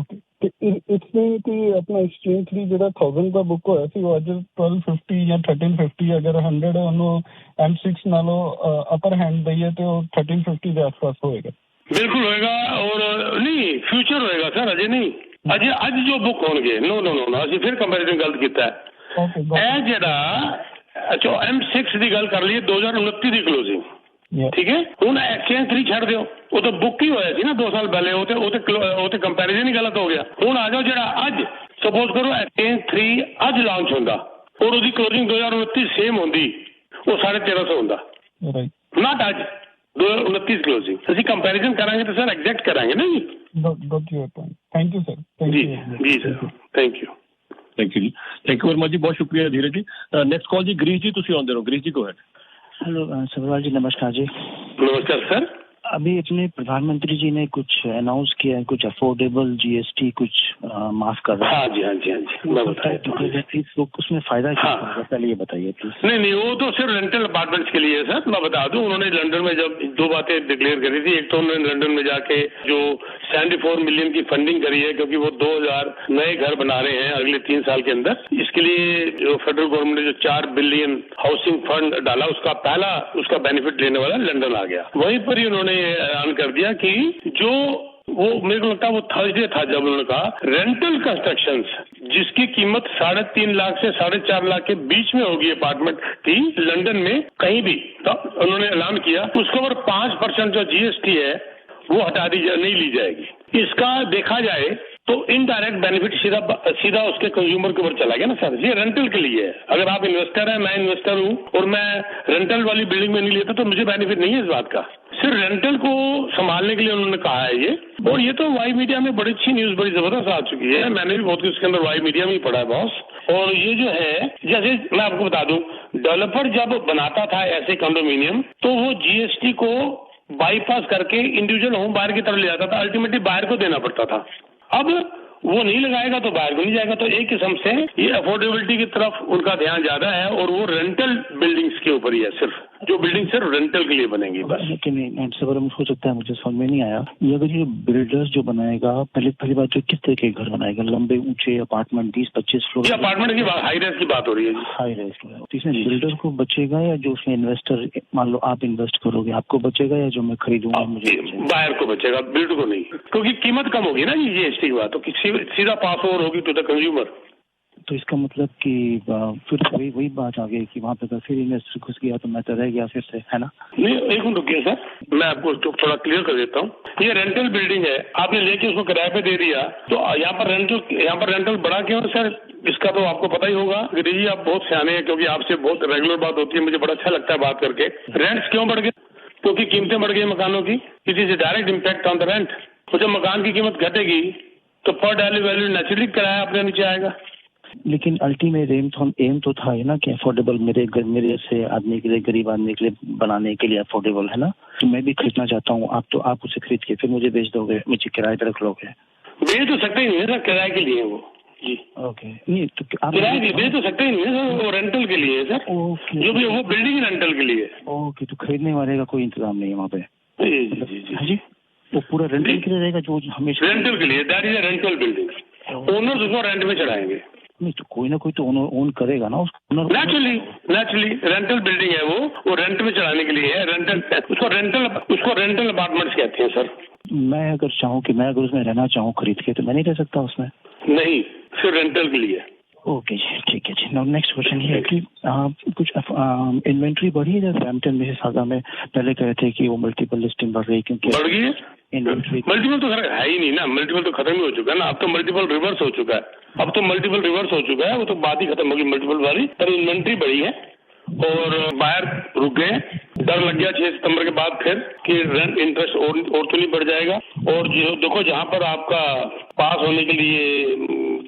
S5: ਇਸਨੇ ਕਿ ਆਪਣਾ ਐਕਸਚੇਂਜ 3 ਜਿਹੜਾ 1000 ਦਾ ਬੁੱਕ ਹੋਇਆ ਸੀ ਉਹ ਅੱਜ 1250 ਜਾਂ 1350, ਅਗਰ 100 ਉਹਨੂੰ M6 ਨਾਲੋਂ ਅਪਰ ਹੈਂਡ ਦਈਏ ਤੇ ਉਹ 1350 ਦੇ ਆਸ-ਪਾਸ ਹੋਏਗਾ।
S4: ਬਿਲਕੁਲ ਹੋਏਗਾ, ਔਰ ਨਹੀਂ ਫਿਊਚਰ ਹੋਏਗਾ ਸਰ, ਅਜੇ ਨਹੀਂ। ਅਜੇ ਅੱਜ ਜੋ ਬੁੱਕ ਹੋਣਗੇ ਨੋ ਅਸੀਂ ਫਿਰ ਕੰਪੈਰੀਜ਼ਨ ਗਲਤ ਕੀਤਾ ਹੈ। ਇਹ ਜਿਹੜਾ M6 ਦੀ ਗੱਲ ਕਰ ਲਈਏ 2029 ਦੀ ਕਲੋਜ਼ਿੰਗ, ਠੀਕ ਹੈ। ਹੁਣ ਐਕਸਚੇਂਜ 3 ਛੱਡ ਦਿਓ, ਉਹ ਤਾਂ ਬੁੱਕ ਹੀ ਹੋਇਆ ਸੀ ਨਾ 2 ਸਾਲ ਪਹਿਲੇ, ਉਹ ਤੇ ਕੰਪੈਰੀਜ਼ਨ ਹੀ ਗਲਤ ਹੋ ਗਿਆ। ਹੁਣ ਆ ਜਾਓ ਜਿਹੜਾ ਅੱਜ, ਸਪੋਜ਼ ਕਰੋ ਐਕਸਚੇਂਜ 3 ਅੱਜ ਲਾਂਚ ਹੁੰਦਾ ਔਰ ਉਹਦੀ ਕਲੋਜ਼ਿੰਗ 2029 ਸੇਮ ਹੁੰਦੀ, ਉਹ 1350 ਹੁੰਦਾ, ਨਾਟ ਅੱਜ 2029 ਕਲੋਜ਼ਿੰਗ। ਅਸੀਂ ਕੰਪੈਰੀਜ਼ਨ ਕਰਾਂਗੇ ਤਾਂ ਸਰ ਐਗਜ਼ੈਕਟ ਕਰਾਂਗੇ ਨਾ ਜੀ।
S5: Thank you sir.
S4: ਜੀ ਸਰ, ਥੈਂਕ ਯੂ
S1: ਜੀ, ਥੈਂक यू वेरी मच जी, बहुत शुक्रिया धीरज जी। नेक्स्ट कॉल जी गिरीश जी, तुसी आंदे रहो। गिरीश जी, गो अहेड।
S6: हेलो सब्रवाल जी, नमस्कार जी।
S4: नमस्कार सर।
S6: अभी अपने प्रधानमंत्री जी ने कुछ अनाउंस किया है, कुछ अफोर्डेबल GST कुछ माफ कर रहा है।
S4: हाँ जी मैं बताया
S6: प्लीज, उसमें फायदा क्या होगा पहले ये बताइए प्लीज।
S4: नहीं वो तो सिर्फ रेंटल अपार्टमेंट्स के लिए है सर। मैं बता दूं, उन्होंने लंदन में जब 2 बातें डिक्लेयर करी थी। एक तो उन्होंने लंदन में जाके जो 74 मिलियन की फंडिंग करी है, क्योंकि वो 2000 नए घर बना रहे हैं अगले 3 साल के अंदर। इसके लिए जो फेडरल गवर्नमेंट ने जो 4 बिलियन हाउसिंग फंड डाला, उसका बेनिफिट लेने वाला लंदन आ गया। वहीं पर ही उन्होंने ऐलान कर दिया कि जो वो मेरे को लगता है वो थर्सडे था जब उन्होंने कहा रेंटल कंस्ट्रक्शंस जिसकी कीमत 3.5 लाख से 4.5 लाख के बीच में होगी अपार्टमेंट की लंदन में कहीं भी, तो उन्होंने ऐलान किया उसके ऊपर 5% जो GST है वो नहीं ली जाएगी। इसका देखा जाए तो इनडायरेक्ट बेनिफिट सीधा उसके कंज्यूमर के ऊपर चला गया ना सर। ये रेंटल के लिए है। अगर आप इन्वेस्टर हैं, मैं इन्वेस्टर हूँ और मैं रेंटल वाली बिल्डिंग में नहीं लेता तो मुझे बेनिफिट नहीं है इस बात का। सिर्फ रेंटल को संभालने के लिए उन्होंने कहा है ये। और ये तो वाई मीडिया में बड़ी अच्छी न्यूज, बड़ी जबरदस्त आ चुकी है। मैंने भी बहुत कुछ इसके अंदर वाई मीडिया में ही पढ़ा है बॉस। और ये जो है, जैसे मैं आपको बता दूं, डेवलपर जब बनाता था ऐसे कंडोमिनियम तो वो जीएसटी को बाईपास करके इंडिविजुअल होम बायर की तरफ ले जाता था। अल्टीमेटली बायर को देना पड़ता था। अब वो नहीं लगाएगा तो बाहर को नहीं जाएगा। तो एक किस्म से ये अफोर्डेबिलिटी की तरफ उनका ध्यान ज्यादा है और वो रेंटल बिल्डिंग्स के ऊपर ही है, सिर्फ जो बिल्डिंग सिर्फ रेंटल के लिए बनेंगी बस।
S6: लेकिन हो सकता है मुझे समझ में नहीं आया, ये अगर ये बिल्डर्स जो बनाएगा, पहली बात जो किस तरह के घर बनाएगा, लंबे ऊंचे अपार्टमेंट 20-25 फ्लोर?
S4: अपार्टमेंट की बात, हाई राइज की बात हो रही है।
S6: हाई राइज की बात। इसमें बिल्डर को बचेगा या जो उसमें इन्वेस्टर, मान लो आप इन्वेस्ट करोगे आपको बचेगा, या जो मैं खरीदूंगा मुझे
S4: बायर को बचेगा, बिल्डर को नहीं, क्योंकि कीमत कम होगी ना जीएसटी की बात, तो सीधा पास ओवर होगी टू द कंज्यूमर।
S6: तो इसका मतलब कि फिर वही बात आ गई कि वहाँ पे फिर इन्वेस्टर घुस गया तो मैं तो रह गया फिर से, है ना?
S4: नहीं, एक मिनट रुकिए सर, मैं आपको थोड़ा क्लियर कर देता हूँ। ये रेंटल बिल्डिंग है, आपने लेके उसको किराए पे दे दिया, तो यहाँ पर रेंटल बढ़ा क्यों सर? इसका तो आपको पता ही होगा। गिरीश जी आप बहुत सियाने हैं, क्योंकि आपसे बहुत रेगुलर बात होती है, मुझे बड़ा अच्छा लगता है बात करके। रेंट्स क्यों बढ़ गए? क्योंकि कीमतें बढ़ गई मकानों की। It is a direct impact on the rent. तो जब मकान की कीमत घटेगी तो पर डैली वैल्यू नेचुरली किराया अपने नीचे आएगा।
S6: लेकिन अल्टीमेट एम तो था ही ना कि अफोर्डेबल मेरे से आदमी के लिए, गरीब आदमी के लिए बनाने के लिए अफोर्डेबल, है ना? तो मैं भी खरीदना चाहता हूँ, आप उसे खरीद के फिर मुझे बेच दोगे, मुझे किराए पर रख लोगे?
S4: बेच तो सकते ही नहीं है सर, किराए के लिए वो जी।
S6: ओके, नहीं तो आप
S4: किराए के बेच तो सकते ही नहीं है सर, वो रेंटल के लिए है सर।
S6: ओके,
S4: जो भी वो बिल्डिंग रेंटल के लिए।
S6: ओके, तो खरीदने वाले का कोई इंतजाम नहीं है वहाँ पे?
S4: जी,
S6: वो पूरा रेंटल के लिए रहेगा जो हमेशा
S4: रेंटल के लिए। That is a rental building. Owners उसको रेंट में चढ़ाएंगे।
S6: नहीं तो कोई ना कोई तो ओन करेगा ना उसको।
S4: नेचुरली रेंटल बिल्डिंग है वो रेंट में चढ़ाने के लिए है। उसको रेंटल अपार्टमेंट्स कहते हैं सर।
S6: मैं अगर उसमें रहना चाहूँ खरीद के, तो मैं नहीं रह सकता उसमें?
S4: नहीं, सिर्फ रेंटल के लिए।
S6: ओके जी, ठीक है जी। नाउ नेक्स्ट क्वेश्चन ये है कि कुछ इन्वेंट्री बढ़ी है जैसे ब्रैम्पटन में, सागा में पहले कहे थे कि वो मल्टीपल लिस्टिंग बढ़ रही, क्योंकि
S4: बढ़ गई है
S6: इन्वेंट्री।
S4: मल्टीपल तो है ही नहीं ना, मल्टीपल तो खत्म ही हो चुका है ना। अब तो मल्टीपल रिवर्स हो चुका है। वो तो बात ही खत्म होगी मल्टीपल वाली। पर इन्वेंट्री बढ़ी है और बायर रुक गए। डर लग गया 6 सितंबर के बाद फिर कि रेंट इंटरेस्ट और तो नहीं बढ़ जाएगा। और जो देखो, जहां पर आपका पास होने के लिए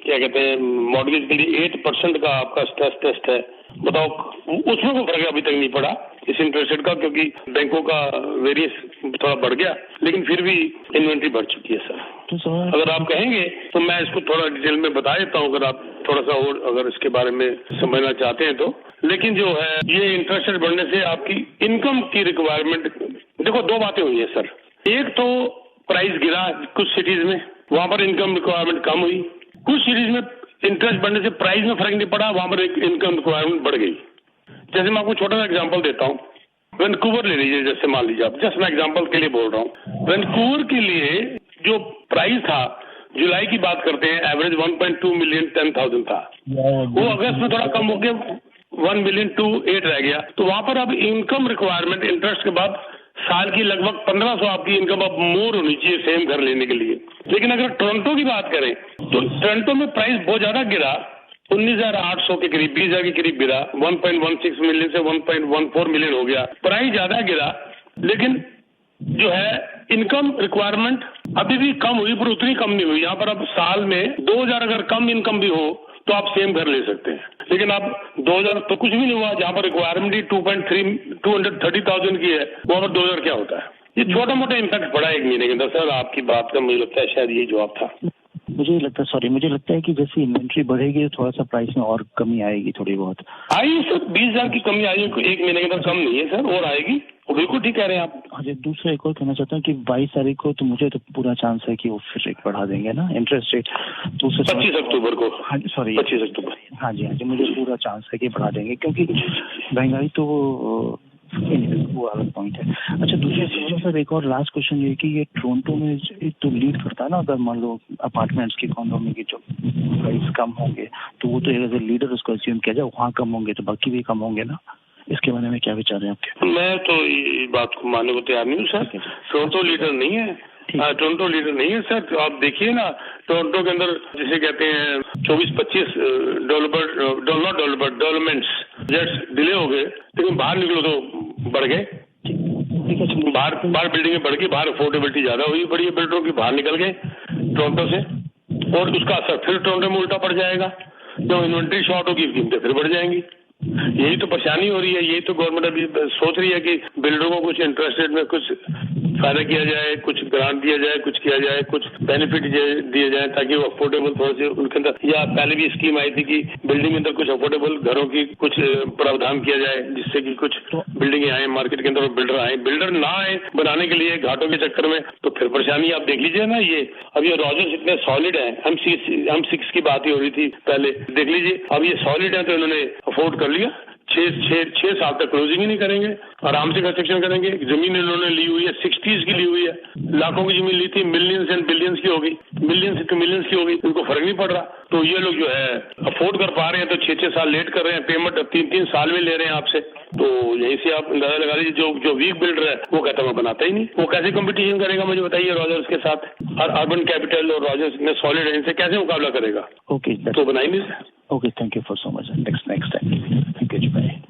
S4: क्या कहते हैं, मॉर्गेज के लिए 8% का आपका स्ट्रेस टेस्ट है, बताओ उसमें कोई फर्क अभी तक नहीं पड़ा इस इंटरेस्ट रेट का, क्योंकि बैंकों का वेरियस थोड़ा बढ़ गया, लेकिन फिर भी इन्वेंट्री बढ़ चुकी है सर।
S6: तो
S4: अगर आप कहेंगे तो मैं इसको थोड़ा डिटेल में बता देता हूँ, अगर आप थोड़ा सा और अगर इसके बारे में समझना चाहते हैं तो। लेकिन जो है, ये इंटरेस्ट रेट बढ़ने से आपकी इनकम की रिक्वायरमेंट, देखो 2 बातें हुई है सर। एक तो प्राइस गिरा कुछ सिटीज में, वहां पर इनकम रिक्वायरमेंट कम हुई। कुछ सिटीज में इंटरेस्ट बढ़ने से प्राइस में फर्क नहीं पड़ा, वहां पर इनकम रिक्वायरमेंट बढ़ गई। जैसे मैं आपको छोटा सा एग्जांपल देता हूँ, वैनकूवर ले लीजिए, जैसे मान लीजिए आप, जस्ट मैं एग्जांपल के लिए बोल रहा हूँ। वैनकूवर के लिए जो प्राइस था, जुलाई की बात करते हैं, एवरेज 1.2 मिलियन 10,000 था। वो अगस्त में थोड़ा कम होकर 1,208,000 रह गया। तो वहां पर अब इनकम रिक्वायरमेंट इंटरेस्ट के बाद साल की लगभग 1500 आपकी इनकम अब मोर होनी चाहिए सेम घर लेने के लिए। लेकिन अगर टोरंटो की बात करें तो टोरंटो में प्राइस बहुत ज्यादा गिरा, 19,800 के करीब, 20,000 के करीब गिरा। 1.16 मिलियन से 1.14 मिलियन हो गया। प्राइस ज्यादा गिरा, लेकिन जो है इनकम रिक्वायरमेंट अभी भी कम हुई, पर उतनी कम नहीं हुई। यहाँ पर अब साल में 2,000 अगर कम इनकम भी हो तो आप सेम घर ले सकते हैं। लेकिन अब 2,000 तो कुछ भी नहीं हुआ। जहाँ पर रिक्वायरमेंट ही 230,000 की है, वहाँ पर 2,000 क्या होता है? ये छोटा मोटा इम्पैक्ट पड़ा 1 महीने के अंदर सर। आपकी बात का मुझे लगता है शायद ये जवाब था।
S6: मुझे लगता है कि जैसे इन्वेंट्री बढ़ेगी तो थोड़ा सा प्राइस में और कमी आएगी, थोड़ी बहुत
S4: आई सर। 20,000 की कमी आई है 1 महीने के अंदर, कम नहीं है सर, और आएगी। वो बिल्कुल ठीक कह रहे हैं आप।
S6: हाँ जी, दूसरा एक और कहना चाहता हूँ कि 22 तारीख को तो मुझे तो पूरा चांस है कि वो फिर रेट बढ़ा देंगे ना, इंटरेस्ट रेट।
S4: 25 अक्टूबर को।
S6: हाँ जी, सॉरी
S4: 25 अक्टूबर।
S6: हाँ जी, मुझे पूरा चांस है कि बढ़ा देंगे, क्योंकि महंगाई तो वो अलग पॉइंट है। अच्छा, दूसरे सर एक और लास्ट क्वेश्चन ये कि ये टोरंटो में एक तो लीड करता है ना, अगर मान लो अपार्टमेंट्स की, कॉन्डो में की जो प्राइस कम होंगे तो वो तो एज ए लीडर उसको अस्यूम किया जाए, वहाँ कम होंगे तो बाकी भी कम होंगे ना। इसके बारे में क्या विचार है आपके?
S4: मैं तो ये बात को मानने को तैयार नहीं हूँ सर। टोरंटो लीडर नहीं है, टोरंटो लीडर नहीं है सर। तो आप देखिए ना, टोरंटो के अंदर जिसे कहते हैं 24-25 डेवलपमेंट्स जेट्स डिले हो गए, लेकिन बाहर निकलो तो बढ़ गए। बाहर बिल्डिंगें बढ़ गई, बाहर अफोर्डेबिलिटी ज्यादा हुई पड़ी है बिल्डरों की, बाहर निकल गए टोरंटो से, और उसका असर फिर टोरंटो में उल्टा पड़ जाएगा। जब इन्वेंट्री शॉर्ट होगी कीमतें फिर बढ़ जाएंगी। यही तो परेशानी हो रही है। यही तो गवर्नमेंट अभी सोच रही है कि बिल्डरों को कुछ इंटरेस्ट रेट में कुछ फायदा किया जाए, कुछ ग्रांट दिया जाए, कुछ किया जाए, कुछ बेनिफिट दिए जाए, ताकि वो अफोर्डेबल थोड़े से उनके अंदर, या पहले भी स्कीम आई थी कि बिल्डिंग के अंदर कुछ अफोर्डेबल घरों की कुछ प्रावधान किया जाए, जिससे कि कुछ बिल्डिंगें आए मार्केट के अंदर, बिल्डर आए। बिल्डर ना आए बनाने के लिए घाटों के चक्कर में, तो फिर परेशानी आप देख लीजिए ना। ये अब ये रॉजर्स इतने सॉलिड है, M6 की बात ही हो रही थी पहले, देख लीजिए अब ये सॉलिड है तो इन्होंने अफोर्ड कर लिया। 6 साल तक क्लोजिंग ही नहीं करेंगे, आराम से कंस्ट्रक्शन करेंगे। जमीन इन्होंने ली हुई है 60s की ली हुई है, लाखों की जमीन ली थी, मिलियंस एंड बिलियंस की होगी, मिलियंस टू मिलियंस की होगी, इनको फर्क नहीं पड़ रहा। तो ये लोग जो है अफोर्ड कर पा रहे हैं तो 6 साल लेट कर रहे हैं, पेमेंट 3 साल में ले रहे हैं आपसे। तो यहीं से आप अंदाजा लगा लीजिए, जो वीक बिल्डर है वो कहता मैं बनाता ही नहीं, वो कैसे कंपटीशन करेगा मुझे बताइए रॉजर्स के साथ। और अर्बन कैपिटल और रॉजर्स इतने सॉलिड है, इनसे कैसे मुकाबला करेगा?
S6: ओके,
S4: तो बना ही नहीं।
S6: Okay, thank you for so much. Next time thank you जी, बाय।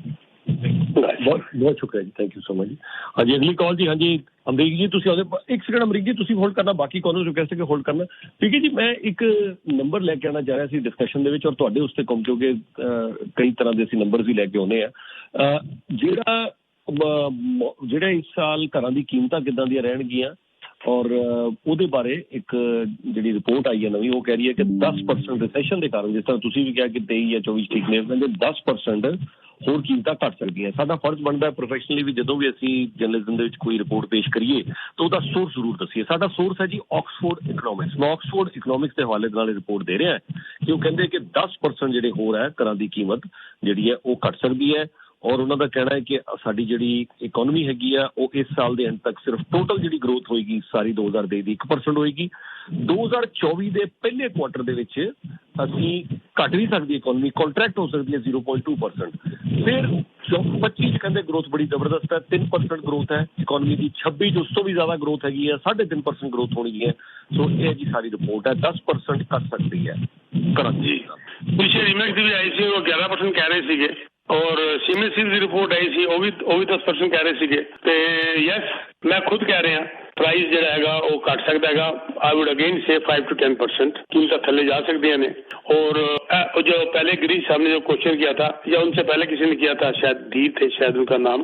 S1: बहुत शुक्रिया जी, थैंक यू सो मच जी। हाँ जी, अगली कॉल जी। हाँ जी अमरीक जी, ਤੁਸੀਂ ਇੱਕ ਸੈਕਿੰਡ ਅਮਰੀਕ ਜੀ ਤੁਸੀਂ ਹੋਲਡ ਕਰਨਾ, ਬਾਕੀ ਕਾਲਰਸ ਰਿਕਵੈਸਟ ਹੈ ਕਿ ਹੋਲਡ ਕਰਨਾ। ਠੀਕ ਹੈ ਜੀ, ਮੈਂ ਇੱਕ ਨੰਬਰ ਲੈ ਕੇ ਆਉਣਾ ਚਾਹ ਰਿਹਾ ਸੀ ਡਿਸਕਸ਼ਨ ਦੇ ਵਿੱਚ, ਔਰ ਤੁਹਾਡੇ ਉਸ ਤੇ ਘੁੰਮ ਕਿਉਂਕਿ ਕਈ ਤਰ੍ਹਾਂ ਦੇ ਅਸੀਂ ਨੰਬਰ ਵੀ ਲੈ ਕੇ ਆਉਂਦੇ ਆ। ਜਿਹੜਾ ਇਸ ਸਾਲ ਘਰਾਂ ਦੀ ਕੀਮਤਾਂ ਕਿੱਦਾਂ ਦੀਆਂ ਰਹਿਣਗੀਆਂ, ਔਰ ਉਹਦੇ ਬਾਰੇ ਇੱਕ ਜਿਹੜੀ ਰਿਪੋਰਟ ਆਈ ਹੈ ਨਵੀਂ, ਉਹ ਕਹਿ ਰਹੀ ਹੈ ਕਿ 10% ਰਿਸੈਸ਼ਨ ਦੇ ਕਾਰਨ, ਜਿਸ ਤਰ੍ਹਾਂ ਤੁਸੀਂ ਵੀ ਕਿਹਾ ਕਿ 23 ਜਾਂ 24 ਠੀਕ ਨੇ, ਕਹਿੰਦੇ 10% ਹੋਰ ਕੀਮਤਾਂ ਘੱਟ ਸਕਦੀਆਂ। ਸਾਡਾ ਫਰਜ਼ ਬਣਦਾ ਪ੍ਰੋਫੈਸ਼ਨਲੀ ਵੀ ਜਦੋਂ ਵੀ ਅਸੀਂ ਜਰਨਲਿਜ਼ਮ ਦੇ ਵਿੱਚ ਕੋਈ ਰਿਪੋਰਟ ਪੇਸ਼ ਕਰੀਏ ਤਾਂ ਉਹਦਾ ਸੋਰਸ ਜ਼ਰੂਰ ਦੱਸੀਏ। ਸਾਡਾ ਸੋਰਸ ਹੈ ਜੀ ਆਕਸਫੋਰਡ ਇਕਨੋਮਿਕਸ। ਮੈਂ ਆਕਸਫੋਰਡ ਇਕਨੋਮਿਕਸ ਦੇ ਹਵਾਲੇ ਨਾਲ ਰਿਪੋਰਟ ਦੇ ਰਿਹਾ ਕਿ ਉਹ ਕਹਿੰਦੇ ਕਿ 10% ਜਿਹੜੇ ਹੋਰ ਹੈ ਘਰਾਂ ਦੀ ਕੀਮਤ ਜਿਹੜੀ ਹੈ ਉਹ ਘੱਟ ਸਕਦੀ ਹੈ। ਔਰ ਉਹਨਾਂ ਦਾ ਕਹਿਣਾ ਹੈ ਕਿ ਸਾਡੀ ਜਿਹੜੀ ਇਕੋਨਮੀ ਹੈਗੀ ਆ ਉਹ ਇਸ ਸਾਲ ਦੇ ਅੰਤ ਤੱਕ ਸਿਰਫ ਟੋਟਲ ਜਿਹੜੀ ਗਰੋਥ ਹੋਏਗੀ ਸਾਰੀ 2023 ਦੀ 1% ਹੋਏਗੀ। 2024 ਦੇ ਪਹਿਲੇ ਕੁਆਟਰ ਦੇ ਵਿੱਚ ਅਸੀਂ ਘੱਟ ਵੀ ਸਕਦੀ ਇਕੋਨਮੀ, ਕੰਟਰੈਕਟ ਹੋ ਸਕਦੀ ਹੈ 0.2%। ਫਿਰ 25 ਚ ਕਹਿੰਦੇ ਗਰੋਥ ਬੜੀ ਜ਼ਬਰਦਸਤ ਹੈ, 3% ਗਰੋਥ ਹੈ ਇਕੋਨਮੀ ਦੀ। 26 ਚ ਉਸ ਤੋਂ ਵੀ ਜ਼ਿਆਦਾ ਗਰੋਥ ਹੈਗੀ ਹੈ, 3.5% ਗਰੋਥ ਹੋਣੀ ਹੈ। ਸੋ ਇਹ ਜੀ ਸਾਰੀ ਰਿਪੋर्ट ਹੈ, 10% ਘੱਟ ਸਕਦੀ ਹੈ ਘਰਾਂ ਦੀ।
S4: ਪਿੱਛੇ ਰੀਮੈਕਸ ਦੀ ਆਈ ਸੀ, ਉਹ 11% ਕਹਿ ਰਹੇ ਸੀਗੇ, और सीमेंट की रिपोर्ट आई सी वो भी 10% कह रहे थे। तो यस, मैं खुद कह रहे हैं प्राइस जो है वो घट सकता है। आई वुड अगेन से 5 to 10% कीमत थले जा सकती हैं। और जो पहले गिरीश साहब ने जो क्वेश्चन किया था, या उनसे पहले किसी ने किया था, शायद धीर थे शायद उनका नाम,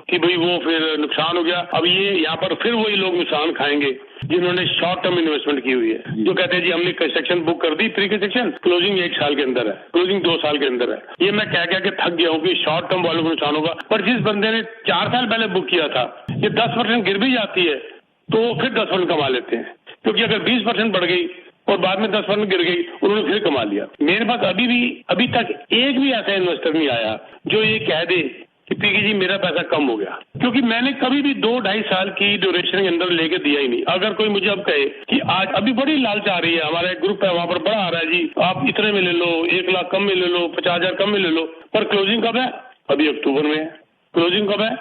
S4: कि भाई वो फिर नुकसान हो गया। अब ये यहाँ पर फिर वही लोग नुकसान खाएंगे जिन्होंने शॉर्ट टर्म इन्वेस्टमेंट की हुई है, जो कहते हैं जी हमने कंस्ट्रक्शन बुक कर दी, प्री कंस्ट्रक्शन, क्लोजिंग 1 साल के अंदर है, क्लोजिंग 2 साल के अंदर है। ये मैं कह के थक गया हूँ कि शॉर्ट टर्म वालों को नुकसान होगा। पर जिस बंदे ने 4 साल पहले बुक किया था, ये 10% गिर भी जाती है तो फिर 10% कमा लेते हैं, क्योंकि अगर 20% बढ़ गई और बाद में 10% गिर गई, उन्होंने फिर कमा लिया। मेरे पास अभी तक एक भी ऐसा इन्वेस्टर नहीं आया जो ये कह दे कि पीके जी मेरा पैसा कम हो गया, क्योंकि मैंने कभी भी 2-2.5 साल की ड्यूरेशन के अंदर लेके दिया ही नहीं। अगर कोई मुझे अब कहे कि आज अभी बड़ी लालच आ रही है, हमारा एक ग्रुप है वहां पर बड़ा आ रहा है जी, आप इतने में ले लो, 1 लाख कम में ले लो, 50,000 कम में ले लो, पर क्लोजिंग कब है? अभी अक्टूबर में है। क्लोजिंग कब है?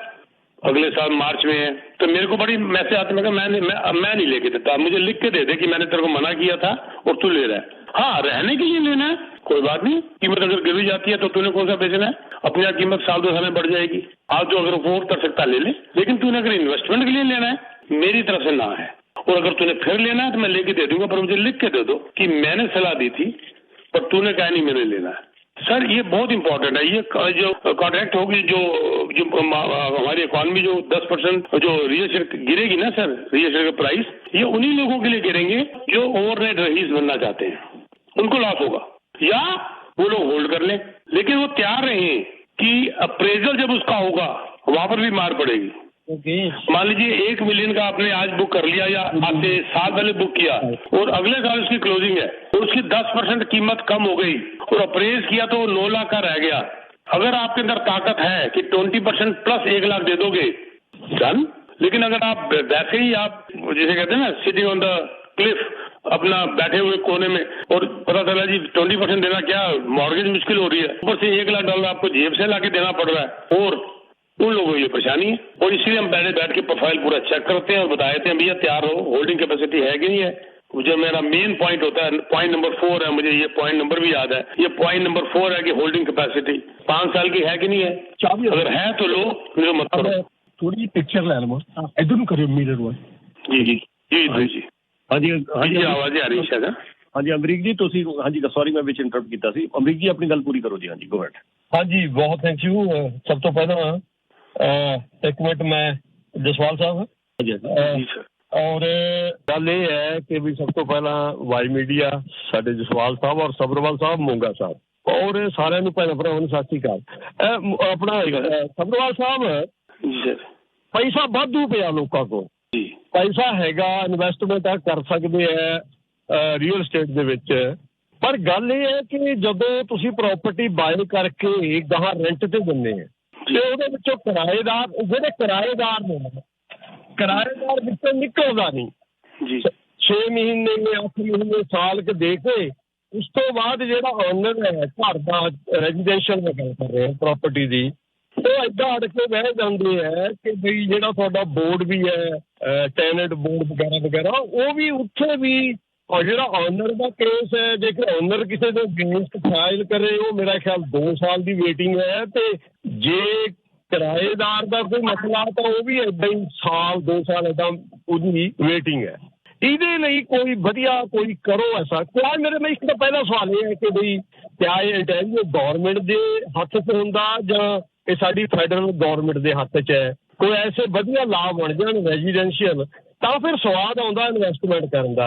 S4: अगले साल मार्च में है। तो मेरे को बड़ी मैसेज आते, मैं नहीं लेके देता, मुझे लिख के दे दे कि मैंने तेरे को मना किया था और तू ले रहा है। हाँ, रहने के लिए लेना है कोई बात नहीं, कीमत अगर गिर भी जाती है तो तूने कौन सा बेचना है, अपनी कीमत साल 2 साल में बढ़ जाएगी। आज जो अगर अफोर्ड कर सकता ले ले, लेकिन तूने अगर इन्वेस्टमेंट के लिए लेना है, मेरी तरफ से ना है। और अगर तूने फिर लेना है तो मैं लेके दे दूंगा, पर मुझे लिख के दे दो कि मैंने सलाह दी थी पर तूने कहा नहीं मैंने लेना है। सर ये बहुत इंपॉर्टेंट है। ये जो कॉन्ट्रैक्ट होगी, जो हमारी इकॉनमी जो 10% जो रियल एस्टेट गिरेगी ना सर, रियल एस्टेट का प्राइस, ये उन्हीं लोगों के लिए गिरेंगे जो ओवरनाइट रईस बनना चाहते हैं, उनको लॉस होगा, या वो लोग होल्ड कर लें। लेकिन वो तैयार रहें कि अप्रेजल जब उसका होगा वहां पर भी मार पड़ेगी। मान लीजिए 1 मिलियन का आपने आज बुक कर लिया, या आज से साल पहले बुक किया, और अगले साल उसकी क्लोजिंग है और उसकी 10% कीमत कम हो गई और अप्रेज किया तो 9 लाख का रह गया। अगर आपके अंदर ताकत है कि 20% प्लस 1 लाख दे दोगे, डन। लेकिन अगर आप वैसे ही आप जिसे कहते हैं ना सिटिंग ऑन द क्लिफ, अपना बैठे हुए कोने में, और पता चला जी 20% देना क्या, मॉर्गेज मुश्किल हो रही है, ऊपर से $1 लाख आपको जेब से लाके देना पड़ रहा है, और उन लोगों को ये परेशानी है, और इसलिए हम पहले बैठ के प्रोफाइल पूरा चेक करते हैं और बता देते हैं भैया तैयार हो, होल्डिंग कैपेसिटी है कि नहीं है। जो मेरा मेन पॉइंट होता है, पॉइंट नंबर 4 है, मुझे ये पॉइंट नंबर भी याद है, ये पॉइंट नंबर 4 है कि होल्डिंग कैपेसिटी 5 साल की है कि नहीं है। अगर है तो लो, नहीं मत करो।
S1: थोड़ी पिक्चर ले लो, इधर ਨੂੰ करियो मिरर वन।
S4: जी जी जी जी
S1: हाँ जी
S4: आवाज़ आ रही है।
S1: हाँ जी अमरीक जी ਤੁਸੀਂ हाँ जी सॉरी मैं ਵਿੱਚ ਇੰਟਰਪਟ ਕੀਤਾ ਸੀ। ਅਮਰੀਕ ਜੀ ਆਪਣੀ ਗੱਲ ਪੂਰੀ ਕਰੋ ਜੀ। हाँ जी गो अहेड।
S7: हाँ जी बहुत थैंक यू। सब तो पहला एक मिनट मैं जसवाल साहब
S4: जी सर,
S7: और गल ये है कि भी सब तो पहला वाई मीडिया साडे जसवाल साहब और सबरवाल साहब मोंगा साहब और सारे भैन भरावां नूं सत श्री अकाल। अपना सबरवाल साहब
S4: जी सर,
S7: पैसा वाधू पिया लोकां कोल, पैसा हैगा, इन्वेस्टमेंट कर सकते हैं रीयल स्टेट दे विच, पर गल ये है कि जदों तुसीं प्रॉपर्टी बाय करके गाहां रेंट ते दिंदे हैं ते ਉਹਦੇ ਵਿੱਚੋਂ ਕਿਰਾਏਦਾਰ ਜਿਹੜੇ ਕਿਰਾਏਦਾਰ ਨੇ ਕਿਰਾਏਦਾਰ ਵਿੱਚੋਂ ਨਿਕਲਦਾ ਨਹੀਂ
S4: ਜੀ
S7: 6 ਮਹੀਨੇ 8 ਮਹੀਨੇ ਸਾਲ ਕੇ ਦੇ ਕੇ ਉਸ ਤੋਂ ਬਾਅਦ ਜਿਹੜਾ ਓਨਰ ਹੈ ਘਰ ਦਾ ਰੈਜ਼ੀਡੈਂਸ਼ੀਅਲ ਮੈਂ ਗੱਲ ਕਰ ਰਿਹਾ ਪ੍ਰਾਪਰਟੀ ਦੀ, ਉਹ ਏਦਾਂ ਅੜ ਕੇ ਬਹਿ ਜਾਂਦੇ ਹੈ ਕਿ ਬਈ ਜਿਹੜਾ ਤੁਹਾਡਾ ਬੋਰਡ ਵੀ ਹੈ ਟੈਨੈਂਟ ਬੋਰਡ ਵਗੈਰਾ ਵਗੈਰਾ ਉਹ ਵੀ ਉੱਥੇ ਵੀ और जो ऑनर का केस है जेकर ऑनर किसी के अगेंस्ट फाइल करे वो मेरा ख्याल 2 साल की वेटिंग है, तो जे किराएदार का कोई मसला तो वह भी इदा ही साल 2 साल इदा उसकी वेटिंग है। ਇਹਦੇ ਲਈ कोई वधिया कोई करो ऐसा। क्या मेरे में एक तो पहला सवाल ये है कि बई क्या ये इंटेलिजेंस गौरमेंट के हथ च होंदा जां ये साडी फैडरल गौरमेंट के हथ च है, कोई ऐसे वधिया ला बन जाण रेजीडेंशियल ਤਾਂ ਫਿਰ ਸਵਾਦ ਆਉਂਦਾ ਇਨਵੈਸਟਮੈਂਟ ਕਰਨ ਦਾ।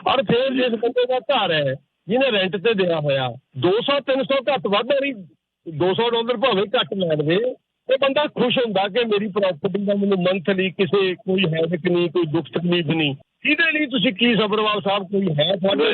S7: ਔਰ ਫਿਰ ਜਿਸ ਬੰਦੇ ਦਾ ਘਰ ਹੈ ਜਿਹਨੇ ਰੈਂਟ ਤੇ ਦਿਆ ਹੋਇਆ 200-300 ਘੱਟ ਵੱਧ ਵਾਰੀ $200 ਭਾਵੇਂ ਘੱਟ ਲੈ ਲਵੇ, ਇਹ ਬੰਦਾ ਖੁਸ਼ ਹੁੰਦਾ ਕਿ ਮੇਰੀ ਪ੍ਰਾਪਰਟੀ ਦਾ ਮੈਨੂੰ ਮੰਥਲੀ ਕਿਸੇ ਕੋਈ ਹੈਡਕ ਨਹੀਂ, ਕੋਈ ਦੁੱਖ ਤਕਲੀਫ ਨਹੀਂ। ਇਹਦੇ ਲਈ ਤੁਸੀਂ ਕੀ ਸਬਰਵਾਲ ਸਾਹਿਬ ਕੋਈ ਹੈ ਤੁਹਾਡੇ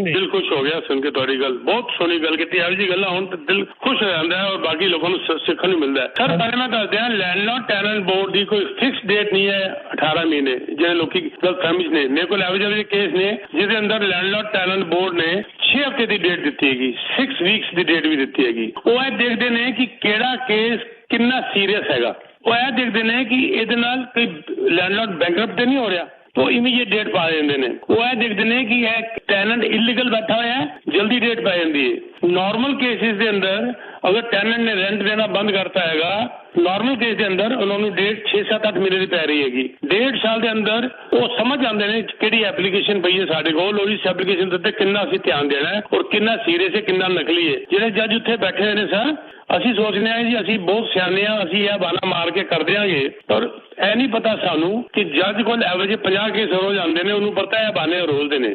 S4: ਦਿਲ ਖੁਸ਼ ਹੋ ਗਿਆ ਸੁਣ ਕੇ ਤੁਹਾਡੀ ਗੱਲ, ਬਹੁਤ ਸੋਹਣੀ ਗੱਲ ਕੀਤੀ। ਇਹੋ ਜਿਹੀ ਗੱਲਾਂ ਹੁਣ ਦਿਲ ਖੁਸ਼ ਹੋ ਜਾਂਦਾ ਹੈ ਔਰ ਬਾਕੀ ਲੋਕਾਂ ਨੂੰ ਸਿੱਖਣ ਨੂੰ ਮਿਲਦਾ ਹੈ। ਸਰ ਪਹਿਲੇ ਮੈਂ ਦੱਸ ਦਿਆਂ ਲੈਂਡਲੌਰਡ ਟੈਨੈਂਟ ਬੋਰਡ ਦੀ ਕੋਈ ਫਿਕਸ ਡੇਟ ਨਹੀਂ ਹੈ 18 ਮਹੀਨੇ ਜਿਹੜੇ ਲੋਕੀ ਗਲਤਫਹਿਮੀ ਨੇ। ਮੇਰੇ ਕੋਲ ਇਹੋ ਜਿਹੇ ਕੇਸ ਨੇ ਜਿਹਦੇ ਅੰਦਰ ਲੈਂਡਲੌਰਡ ਟੈਨੈਂਟ ਬੋਰਡ ਨੇ 6 ਹਫ਼ਤੇ ਦੀ ਡੇਟ ਦਿੱਤੀ ਹੈਗੀ, 6 ਵੀਕਸ ਦੀ ਡੇਟ ਵੀ ਦਿੱਤੀ ਹੈਗੀ। ਉਹ ਇਹ ਦੇਖਦੇ ਨੇ ਕਿ ਕਿਹੜਾ ਕੇਸ ਕਿੰਨਾ ਸੀਰੀਅਸ ਹੈਗਾ, ਉਹ ਇਹ ਦੇਖਦੇ ਨੇ ਕਿ ਇਹਦੇ ਨਾਲ ਕੋਈ ਲੈਂਡਲੌਰਡ ਬੈਂਕਰਪਟ ਤੇ ਨਹੀਂ ਹੋ ਰਿਹਾ तो इमीडिएट डेट पा देंगे ने। वो यह देखते हैं कि यह टैनेंट इलीगल बैठा हुआ है, जल्दी डेट पा जाती है। नॉर्मल केसेस के अंदर अगर टैनेंट ने रेंट देना बंद करता है, नॉर्मल केस के अंदर उन्होंने डेट 6-7-8 महीने की पै रही हैगी। 1.5 साल के अंदर वो समझ आते हैं कि एप्लीकेशन पई है साढ़े कोल और इस एप्लीकेशन उत्ते कितना असीं ध्यान देना है और कितना सीरियस है कितना नकली है। जिहड़े जज उत्थे बैठे ने सर ਅਸੀਂ ਸੋਚਦੇ ਹਾਂ ਜੀ ਅਸੀਂ ਬਹੁਤ ਸਿਆਣੇ ਹਾਂ, ਅਸੀਂ ਇਹ ਬਾਨਾ ਮਾਰ ਕੇ ਕਰ ਦਿਆਂਗੇ, ਪਰ ਇਹ ਨਹੀਂ ਪਤਾ ਸਾਨੂੰ ਕਿ ਜੱਜ ਕੋਲ ਐਵਰੇਜ 50 ਕੇਸ ਰੋਜ਼ ਆਉਂਦੇ ਨੇ, ਉਹਨੂੰ ਪਤਾ ਹੈ ਬਾਨੇ ਰੋਲਦੇ ਨੇ।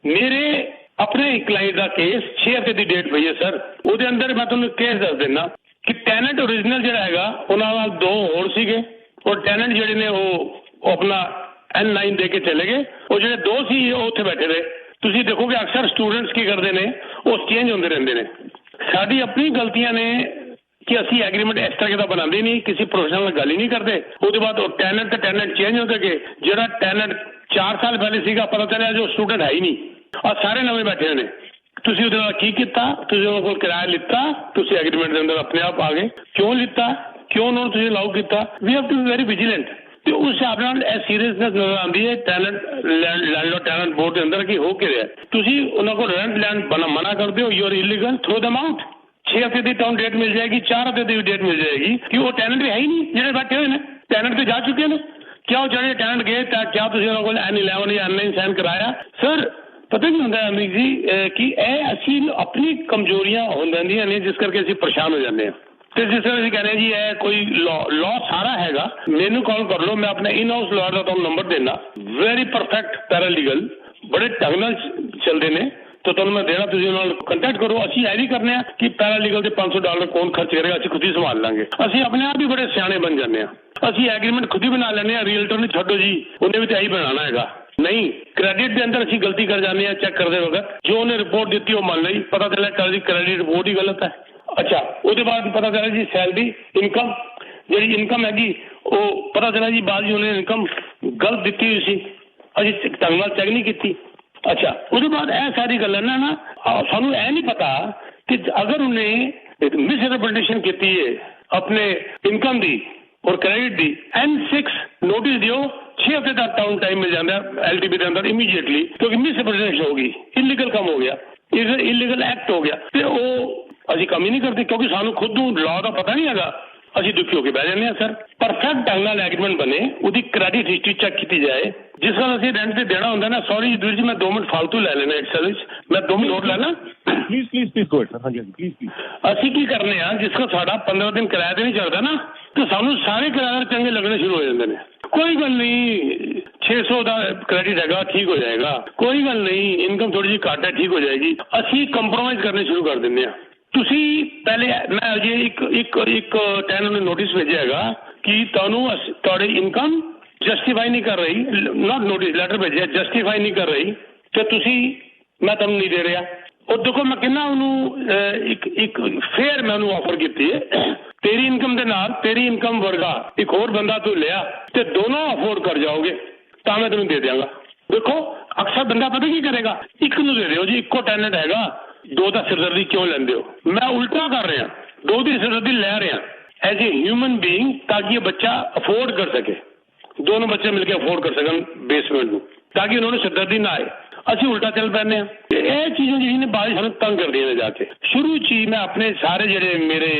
S4: ਮੇਰੇ ਆਪਣੇ ਇੱਕ ਕਲਾਇੰਟ ਦਾ ਕੇਸ 6 ਹਫ਼ਤੇ ਦੀ ਡੇਟ ਪਈ ਹੈ ਸਰ, ਉਹਦੇ ਅੰਦਰ ਮੈਂ ਤੁਹਾਨੂੰ ਕੇਸ ਦੱਸ ਦਿੰਦਾ ਕਿ ਟੈਨੈਂਟ ਓਰੀਜਨਲ ਜਿਹੜਾ ਹੈਗਾ ਉਹਨਾਂ ਨਾਲ 2 ਹੋਰ ਸੀਗੇ ਔਰ ਟੈਨੈਂਟ ਜਿਹੜੇ ਨੇ ਉਹ ਆਪਣਾ N9 ਦੇ ਕੇ ਚਲੇ ਗਏ, ਉਹ ਜਿਹੜੇ 2 ਸੀ ਉਹ ਉੱਥੇ ਬੈਠੇ ਰਹੇ। ਤੁਸੀਂ ਦੇਖੋਗੇ ਅਕਸਰ ਸਟੂਡੈਂਟਸ ਕੀ ਕਰਦੇ ਨੇ ਉਹ ਚੇਂਜ ਹੁੰਦੇ ਰਹਿੰਦੇ ਨੇ। ਸਾਡੀ ਆਪਣੀ ਗਲਤੀਆਂ ਨੇ कि असी एग्रीमेंट इस तरह का बनाते नहीं, किसी प्रोफेशनल गल ही नहीं करते। उसके बाद टैनेंट चेंज होते गए, जो टैनेंट 4 साल पहले सीगा पता चलिया जो स्टूडेंट है ही नहीं और सारे नवे बैठे ने। तुसीं उहदे नाल की कीता, तुसीं उहदे कोल किराया लिता, तुसीं एग्रीमेंट के अंदर अपने आप आ गए, क्यों लिता, क्यों उन्होंने तुसीं अलाउ किया। We have to be very vigilant. तो उस हिसाब नाल सीरीयसनेस नजर आती है टैनेंट लैंडलॉर्ड टैनेंट बोर्ड के अंदर की हो के रहा। तुसीं उन्हां कोल रेंट लैंड मना कर दो, you are illegal, throw them out. 6 हफ्ते की टर्म डेट मिल जाएगी, 4 हफ्ते की डेट मिल जाएगी कि वो टैनेंट भी है ही नहीं, जो बैठे हुए हैं टैनेंट तो जा चुके हैं। क्या वो जड़े टैनेंट गए क्या तुम N11 या N9 साइन कराया। सर पता नहीं होंगे अमरीक जी कि असी अपनी कमजोरियां हो जांदियां ने जिस करके असी परेशान हो जाते हैं। तो जिस तरह कहने जी है कोई लॉ सारा हैगा, मैनू कॉल कर लो, मैं अपने इन हाउस लॉयर का तुहानू नंबर देना, वेरी परफेक्ट पैरालीगल, बड़े ढंग नाल चलते हैं, तो तुहानू मैं देना, तुसीं उन्हां नाल कंटैक्ट करो। असीं यह भी करने कि पैरालीगल के $500 कौन खर्च करेगा, असीं खुद ही संभाल लांगे। असीं अपने आप ही बड़े सियाणे बन जाते हैं, असीं एग्रीमेंट खुद ही बना लेने, रियल्टर नहीं छड्डो जी, उन्हें भी तो यही बनाना है। नहीं, क्रेडिट के अंदर असीं गलती कर जाते हैं, चेक करते वक्त जो उन्हें रिपोर्ट दी वो मान ली, पता चला क्रेडिट रिपोर्ट ही गलत है। अच्छा, उसके बाद पता चला जी सैलरी इनकम जी इनकम हैगी वो पता चला जी बाद जी उन्हें इनकम गलत दी हुई सी, असीं ढंग नाल चेक नहीं की। अच्छा, उसके बाद यह सारी गल ना सानू यह नहीं पता कि अगर उन्हें मिसरिप्रेजेंटेशन की है अपने इनकम दी और क्रेडिट दी N6 नोटिस दियो 6 हफ्ते तक टाउन टाइम मिल जाता है LTB के अंदर इमीडिएटली, क्योंकि मिसरिप्रेजेंटेशन होगी, इलीगल काम हो गया, इलीगल एक्ट हो गया ਤੇ ਉਹ ਅਸੀਂ ਕੰਮ ਹੀ ਨਹੀਂ ਕਰਦੇ ਕਿਉਂਕਿ ਸਾਨੂੰ ਖੁਦ ਨੂੰ ਲਾਅ ਦਾ ਪਤਾ ਨਹੀਂ ਹੈਗਾ। ਅਸੀਂ ਦੁਖੀ ਹੋ ਕੇ ਬਹਿ ਜਾਂਦੇ ਹਾਂ ਸਰ। ਪਰਫੈਕਟ ਢੰਗ ਨਾਲ ਐਗਰੀਮੈਂਟ ਬਣੇ, ਉਹਦੀ ਕ੍ਰੈਡਿਟ ਹਿਸਟਰੀ ਚੈੱਕ ਕੀਤੀ ਜਾਏ। ਜਿਸ ਨਾਲ ਅਸੀਂ ਰੈਂਟ ਤੇ ਦੇਣਾ ਹੁੰਦਾ ਨਾ, ਸੌਰੀ ਵੀਰ ਜੀ ਮੈਂ 2 ਮਿੰਟ ਫਾਲਤੂ ਲੈ ਲੈਣਾ ਐਕਸਲ ਵਿੱਚ, ਮੈਂ 2 ਮਿੰਟ ਹੋਰ ਲੈ ਲਾਂ
S1: ਪਲੀਜ਼ ਗੋ ਸਰ। ਹਾਂਜੀ ਹਾਂਜੀ ਪਲੀਜ਼।
S4: ਅਸੀਂ ਕੀ ਕਰਨੇ ਆ, ਜਿਸ ਕੋ ਸਾਡਾ 15 ਦਿਨ ਕਿਰਾਇਆ ਤੇ ਨਹੀਂ ਚੱਲਦਾ ਨਾ, ਤੇ ਸਾਨੂੰ ਸਾਰੇ ਕਿਰਾਏਦਾਰ ਚੰਗੇ ਲੱਗਣੇ ਸ਼ੁਰੂ ਹੋ ਜਾਂਦੇ ਨੇ। ਕੋਈ ਗੱਲ ਨਹੀਂ 600 ਦਾ ਕ੍ਰੈਡਿਟ ਹੈਗਾ, ਠੀਕ ਹੋ ਜਾਏਗਾ, ਕੋਈ ਗੱਲ ਨਹੀਂ ਇਨਕਮ ਥੋੜੀ ਜਿਹੀ ਘੱਟ ਹੈ, ਠੀਕ ਹੋ ਜਾਏਗੀ। ਅਸੀਂ ਕੰਪਰੋਮਾਈਜ਼ ਕਰਨੇ ਸ਼ੁਰੂ ਕਰ ਦਿੰਦੇ ਹਾਂ। ਤੁਸੀਂ ਪਹਿਲੇ ਮੈਂ ਅਜੇ ਇੱਕ ਟੈਨਰ ਨੇ ਨੋਟਿਸ ਭੇਜਿਆ ਹੈਗਾ ਕਿ ਤੁਹਾਨੂੰ ਤੁਹਾਡੀ ਇਨਕਮ ਜਸਟੀਫਾਈ ਨਹੀਂ ਕਰ ਰਹੀ, ਨਾਟ ਨੋਟਿਸ ਲੈਟਰ ਭੇਜਿਆ, ਜਸਟੀਫਾਈ ਨਹੀਂ ਕਰ ਰਹੀ ਤੇ ਤੁਸੀਂ ਮੈਂ ਤੁਹਾਨੂੰ ਨਹੀਂ ਦੇ ਰਿਹਾ। ਉਹ ਦੇਖੋ ਮੈਂ ਕਿੰਨਾ ਉਹਨੂੰ ਇੱਕ ਫੇਅਰ ਮੈਂ ਉਹਨੂੰ ਆਫਰ ਕੀਤੀ ਹੈ, ਤੇਰੀ ਇਨਕਮ ਦੇ ਨਾਲ ਤੇਰੀ ਇਨਕਮ ਵਰਗਾ ਇੱਕ ਹੋਰ ਬੰਦਾ ਤੂੰ ਲਿਆ ਤੇ ਦੋਨੋਂ ਅਫੋਰਡ ਕਰ ਜਾਓਗੇ ਤਾਂ ਮੈਂ ਤੈਨੂੰ ਦੇ ਦਿਆਂਗਾ। ਦੇਖੋ ਅਕਸਰ ਬੰਦਾ ਪਤਾ ਕੀ ਕਰੇਗਾ, ਇੱਕ ਨੂੰ ਦੇ ਦਿਓ ਜੀ, ਇੱਕੋ ਟੈਨੈਂਟ ਹੈਗਾ, 2 ਦਾ ਸਿਰਦਰਦੀ ਕਿਉਂ ਲੈਂਦੇ ਹੋ। ਮੈਂ ਉਲਟਾ ਕਰ ਰਿਹਾ, 2 ਦੀ ਸਿਰਦਰਦੀ ਲੈ ਰਿਹਾ ਐਜ਼ ਏ ਹਿਊਮਨ ਬੀਇੰਗ, ਤਾਂ ਕਿ ਇਹ ਬੱਚਾ ਅਫੋਰਡ ਕਰ ਸਕੇ, ਦੋਨੋਂ ਬੱਚੇ ਮਿਲ ਕੇ ਅਫੋਰਡ ਕਰ ਸਕਣ ਬੇਸਮੈਂਟ ਨੂੰ, ਤਾਂ ਕਿ ਉਹਨਾਂ ਨੂੰ ਸਿਰਦਰਦੀ ਨਾ ਆਏ। ਅਸੀਂ ਉਲਟਾ ਚੱਲ ਪੈਂਦੇ ਹਾਂ। ਇਹ ਚੀਜ਼ਾਂ ਜਿਹੜੀਆਂ ਨੇ ਬਾਅਦ ਸਾਨੂੰ ਤੰਗ ਕਰਦੀਆਂ ਨੇ ਜਾ ਕੇ। ਸ਼ੁਰੂ 'ਚ ਹੀ ਮੈਂ ਆਪਣੇ ਸਾਰੇ ਜਿਹੜੇ ਮੇਰੇ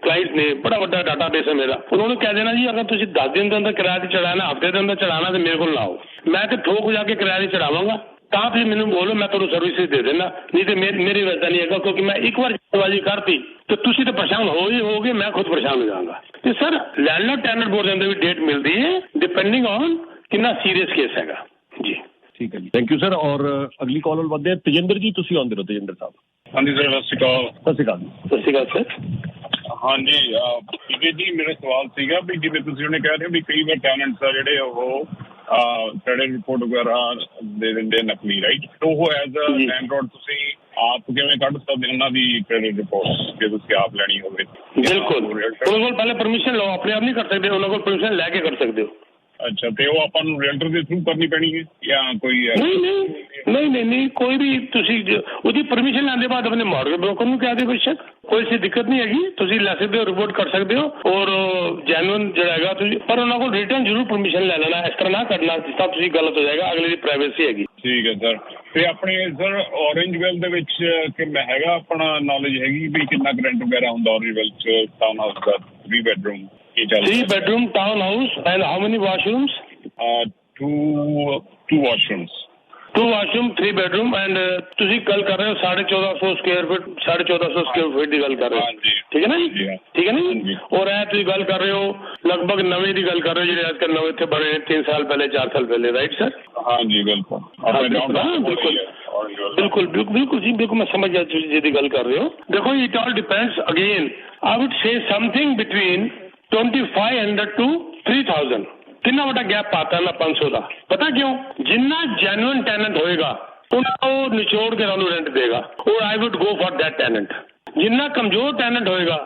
S4: ਕਲਾਇੰਟ ਨੇ, ਬੜਾ ਵੱਡਾ ਡਾਟਾ ਬੇਸ ਹੈ ਮੇਰਾ, ਉਹਨਾਂ ਨੂੰ ਕਹਿ ਦੇਣਾ ਜੀ ਅਗਰ ਤੁਸੀਂ 10 ਦਿਨ ਦੇ ਅੰਦਰ ਕਿਰਾਇਆ ਤੇ ਚੜਾਣਾ, ਹਫ਼ਤੇ ਦੇ ਅੰਦਰ ਚੜਾਣਾ ਤੇ ਮੇਰੇ ਕੋਲ ਲਾਓ, ਮੈਂ ਤੇ ਠੋਕ ਜਾ ਕੇ ਕਿਰਾਇਆ ਤੇ ਚੜਾਵਾਂਗਾ, ਤਾਂ ਤੁਸੀਂ ਮੈਨੂੰ ਬੋਲੋ ਮੈਂ ਤੁਹਾਨੂੰ ਸਰਵਿਸਿਜ਼ ਦੇ ਦੇਣਾ, ਨਹੀਂ ਤੇ ਮੇਰੀ ਵਜ੍ਹਾ ਨਹੀਂ ਹੈਗਾ, ਕਿਉਂਕਿ ਮੈਂ ਇੱਕ ਵਾਰ ਜਲਦਬਾਜ਼ੀ ਕਰਤੀ ਤੇ ਤੁਸੀਂ ਤਾਂ ਪਰੇਸ਼ਾਨ ਹੋ ਹੀ ਹੋਗੇ, ਮੈਂ ਖੁਦ ਪਰੇਸ਼ਾਨ ਹੋ ਜਾਵਾਂਗਾ। ਤੇ ਸਰ ਲੈਂਡਲॉर्ड ਟੈਨੈਂਟ ਬੋਰਡ ਦੇ ਅੰਦਰ ਵੀ ਡੇਟ ਮਿਲਦੀ ਹੈ ਡਿਪੈਂਡਿੰਗ ਔਨ ਕਿੰਨਾ ਸੀਰੀਅਸ ਕੇਸ ਹੈਗਾ ਜੀ।
S1: ਠੀਕ ਹੈ ਜੀ, ਥੈਂਕ ਯੂ ਸਰ। ਔਰ ਅਗਲੀ ਕਾਲ ਵੱਲ ਵਧਦੇ ਹਾਂ। ਤੇਜਿੰਦਰ ਜੀ ਤੁਸੀਂ ਆਉਂਦੇ ਰਹੋ। ਤੇਜਿੰਦਰ ਸਾਹਿਬ।
S8: ਹਾਂਜੀ ਸਰ, ਸਤਿ ਸ਼੍ਰੀ ਅਕਾਲ।
S1: ਸਤਿ ਸ਼੍ਰੀ ਅਕਾਲ।
S4: ਸਤਿ ਸ਼੍ਰੀ ਅਕਾਲ ਸਰ।
S8: ਹਾਂਜੀ ਜੀ, ਮੇਰਾ ਸਵਾਲ ਸੀਗਾ ਵੀ ਜਿਵੇਂ ਤੁਸੀਂ ਉਹਨੇ ਕਹਿ ਰਹੇ ਹੋ ਵੀ ਕਈ ਵਾਰ ਟੈਨੈਂਟਸ ਆ ਜਿਹੜੇ ਉਹ ਕ੍ਰੈਡਿਟ ਰਿਪੋਰਟ ਵਗੈਰਾ ਦੇ ਦਿੰਦੇ ਨਕਲੀ, ਰਾਈਟ? ਉਹ ਐਜ਼ ਅ ਲੈਂਡਲॉर्ड ਤੁਸੀਂ ਆਪ ਕਿਵੇਂ ਕੱਢ ਸਕਦੇ ਉਹਨਾਂ ਦੀ ਕ੍ਰੈਡਿਟ ਰਿਪੋਰਟ ਜੇ ਤੁਸੀਂ ਆਪ ਲੈਣੀ ਹੋਵੇ?
S4: ਬਿਲਕੁਲ, ਉਹਨਾਂ ਕੋਲ ਪਹਿਲੇ ਪਰਮਿਸ਼ਨ ਲਓ, ਆਪਣੇ ਆਪ ਨਹੀਂ ਕਰ ਸਕਦੇ, ਉਹਨਾਂ ਕੋਲ ਪਰਮਿਸ਼ਨ ਲੈ ਕੇ ਕਰ ਸਕਦੇ ਹੋ।
S8: ਅੱਛਾ, ਤੇ ਉਹ ਆਪਾਂ ਨੂੰ ਰੀਅਲਟਰ ਦੇ ਥਰੂ ਕਰਨੀ ਪੈਣੀ ਹੈ ਜਾਂ ਕੋਈ?
S4: ਨਹੀਂ, ਕੋਈ ਵੀ ਤੁਸੀਂ ਉਹਦੀ ਪਰਮਿਸ਼ਨ ਲੈਣ ਦੇ ਬਾਅਦ ਆਪਣੇ ਮਾਰਗੇਜ ਬ੍ਰੋਕਰ ਨੂੰ ਕਹਿ ਦਿਓ, ਬੇਸ਼ੱਕ ਕੋਈ ਸੀ ਦਿੱਕਤ ਨਹੀਂ ਹੈਗੀ, ਤੁਸੀਂ ਲੈ ਸਕਦੇ ਹੋ, ਰਿਪੋਰਟ ਕਰ ਸਕਦੇ ਹੋ ਔਰ ਜੈਨੂਅਨ ਜਿਹੜਾ ਹੈਗਾ ਤੁਸੀਂ, ਪਰ ਉਹਨਾਂ ਕੋਲ ਰਿਟਰਨ ਜ਼ਰੂਰ ਪਰਮਿਸ਼ਨ ਲੈ ਲੈਣਾ, ਇਸ ਤਰ੍ਹਾਂ ਨਾ ਕਰਨਾ ਜਿਸ ਤਰ੍ਹਾਂ ਤੁਸੀਂ ਗਲਤ ਹੋ ਜਾਏਗਾ, ਅਗਲੇ ਦੀ ਪ੍ਰਾਈਵੇਸੀ ਹੈਗੀ।
S8: ਠੀਕ ਹੈ ਸਰ। ਤੇ ਆਪਣੇ ਸਰ ਔਰੇਂਜਵੈਲ ਦੇ ਵਿੱਚ ਕਿੰਨਾ ਹੈਗਾ ਆਪਣਾ ਨੌਲੇਜ ਹੈਗੀ ਵੀ ਕਿੰਨਾ ਰੈਂਟ ਵਗੈਰਾ ਹੁੰਦਾ ਔਰੇਂਜਵੈਲ 'ਚ town house the 3 bedroom?
S4: 3 bedroom town house and how many washrooms?
S8: Two washrooms.
S4: 2 washroom 3 bedroom and ਤੁਸੀਂ ਗੱਲ ਕਰ ਰਹੇ ਹੋ 1450 ਸਕੁਅਰ ਫੁੱਟ, 1450 ਸਕੁਅਰ ਫੁੱਟ ਦੀ ਗੱਲ ਕਰ ਰਹੇ ਹੋ, ਠੀਕ ਹੈ ਨਾ ਜੀ? ਠੀਕ ਹੈ ਨਾ ਜੀ? ਔਰ ਇਹ ਤੁਸੀਂ ਗੱਲ ਕਰ ਰਹੇ ਹੋ ਲਗਭਗ ਨਵੇਂ ਦੀ ਗੱਲ ਕਰ ਰਹੇ ਹੋ ਜਿਹੜੇ ਅੱਜ ਕੱਲ੍ਹ ਨਵੇਂ ਇੱਥੇ ਬਣੇ 3 ਸਾਲ ਪਹਿਲੇ 4 ਸਾਲ ਪਹਿਲੇ, ਰਾਈਟ ਸਰ?
S8: ਹਾਂਜੀ ਬਿਲਕੁਲ
S4: ਬਿਲਕੁਲ ਜੀ, ਬਿਲਕੁਲ ਮੈਂ ਸਮਝ ਗਿਆ ਤੁਸੀਂ ਜਿਹਦੀ ਗੱਲ ਕਰ ਰਹੇ ਹੋ। ਦੇਖੋ it all depends again, I wood say something between 2500 to 3000। ਕਿੰਨਾ ਵੱਡਾ ਗੈਪ ਪਾਤਾ ਮੈਂ 500 ਦਾ, ਪਤਾ ਕਿਉਂ? ਜਿੰਨਾ ਜੈਨੂਅਨ ਟੈਨੈਂਟ ਹੋਏਗਾ ਉਹ ਨਿਚੋੜ ਕੇ ਤੁਹਾਨੂੰ ਰੈਂਟ ਦੇਗਾ, ਔਰ ਆਈ wood go for that tenant. ਜਿੰਨਾ ਕਮਜ਼ੋਰ ਟੈਨੈਂਟ ਹੋਏਗਾ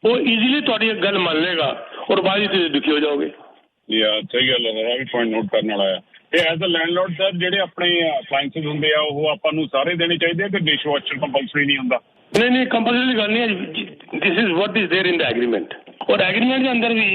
S4: ਉਹ ਈਜ਼ੀਲੀ ਤੁਹਾਡੀ ਗੱਲ ਮੰਨ ਲੇਗਾ ਔਰ ਬਾਅਦ ਵਿੱਚ ਤੁਸੀਂ ਦੁਖੀ ਹੋ ਜਾਓਗੇ।
S8: ਸਹੀ ਗੱਲ ਹੈ, ਮੇਰਾ ਵੀ ਪੁਆਇੰਟ ਨੋਟ ਕਰਨ ਵਾਲਾ ਹੈ। ਇਹ ਐਜ਼ ਅ ਲੈਂਡਲॉर्ड ਸਰ ਜਿਹੜੇ ਆਪਣੇ ਅਪਲਾਈਐਂਸਿਸ ਹੁੰਦੇ ਆ ਉਹ ਆਪਾਂ ਨੂੰ ਸਾਰੇ ਦੇਣੇ ਚਾਹੀਦੇ ਆ ਕਿ ਡਿਸ਼ ਵਾਸ਼ਰ ਕੰਪਲਸਰੀ ਨਹੀਂ ਹੁੰਦਾ?
S4: ਨਹੀਂ ਕੰਪਲਸਰੀ ਗੱਲ ਨਹੀਂ ਹੈ, this is what is there in the agreement. ਔਰ ਐਗਰੀਮੈਂਟ ਦੇ ਅੰਦਰ ਵੀ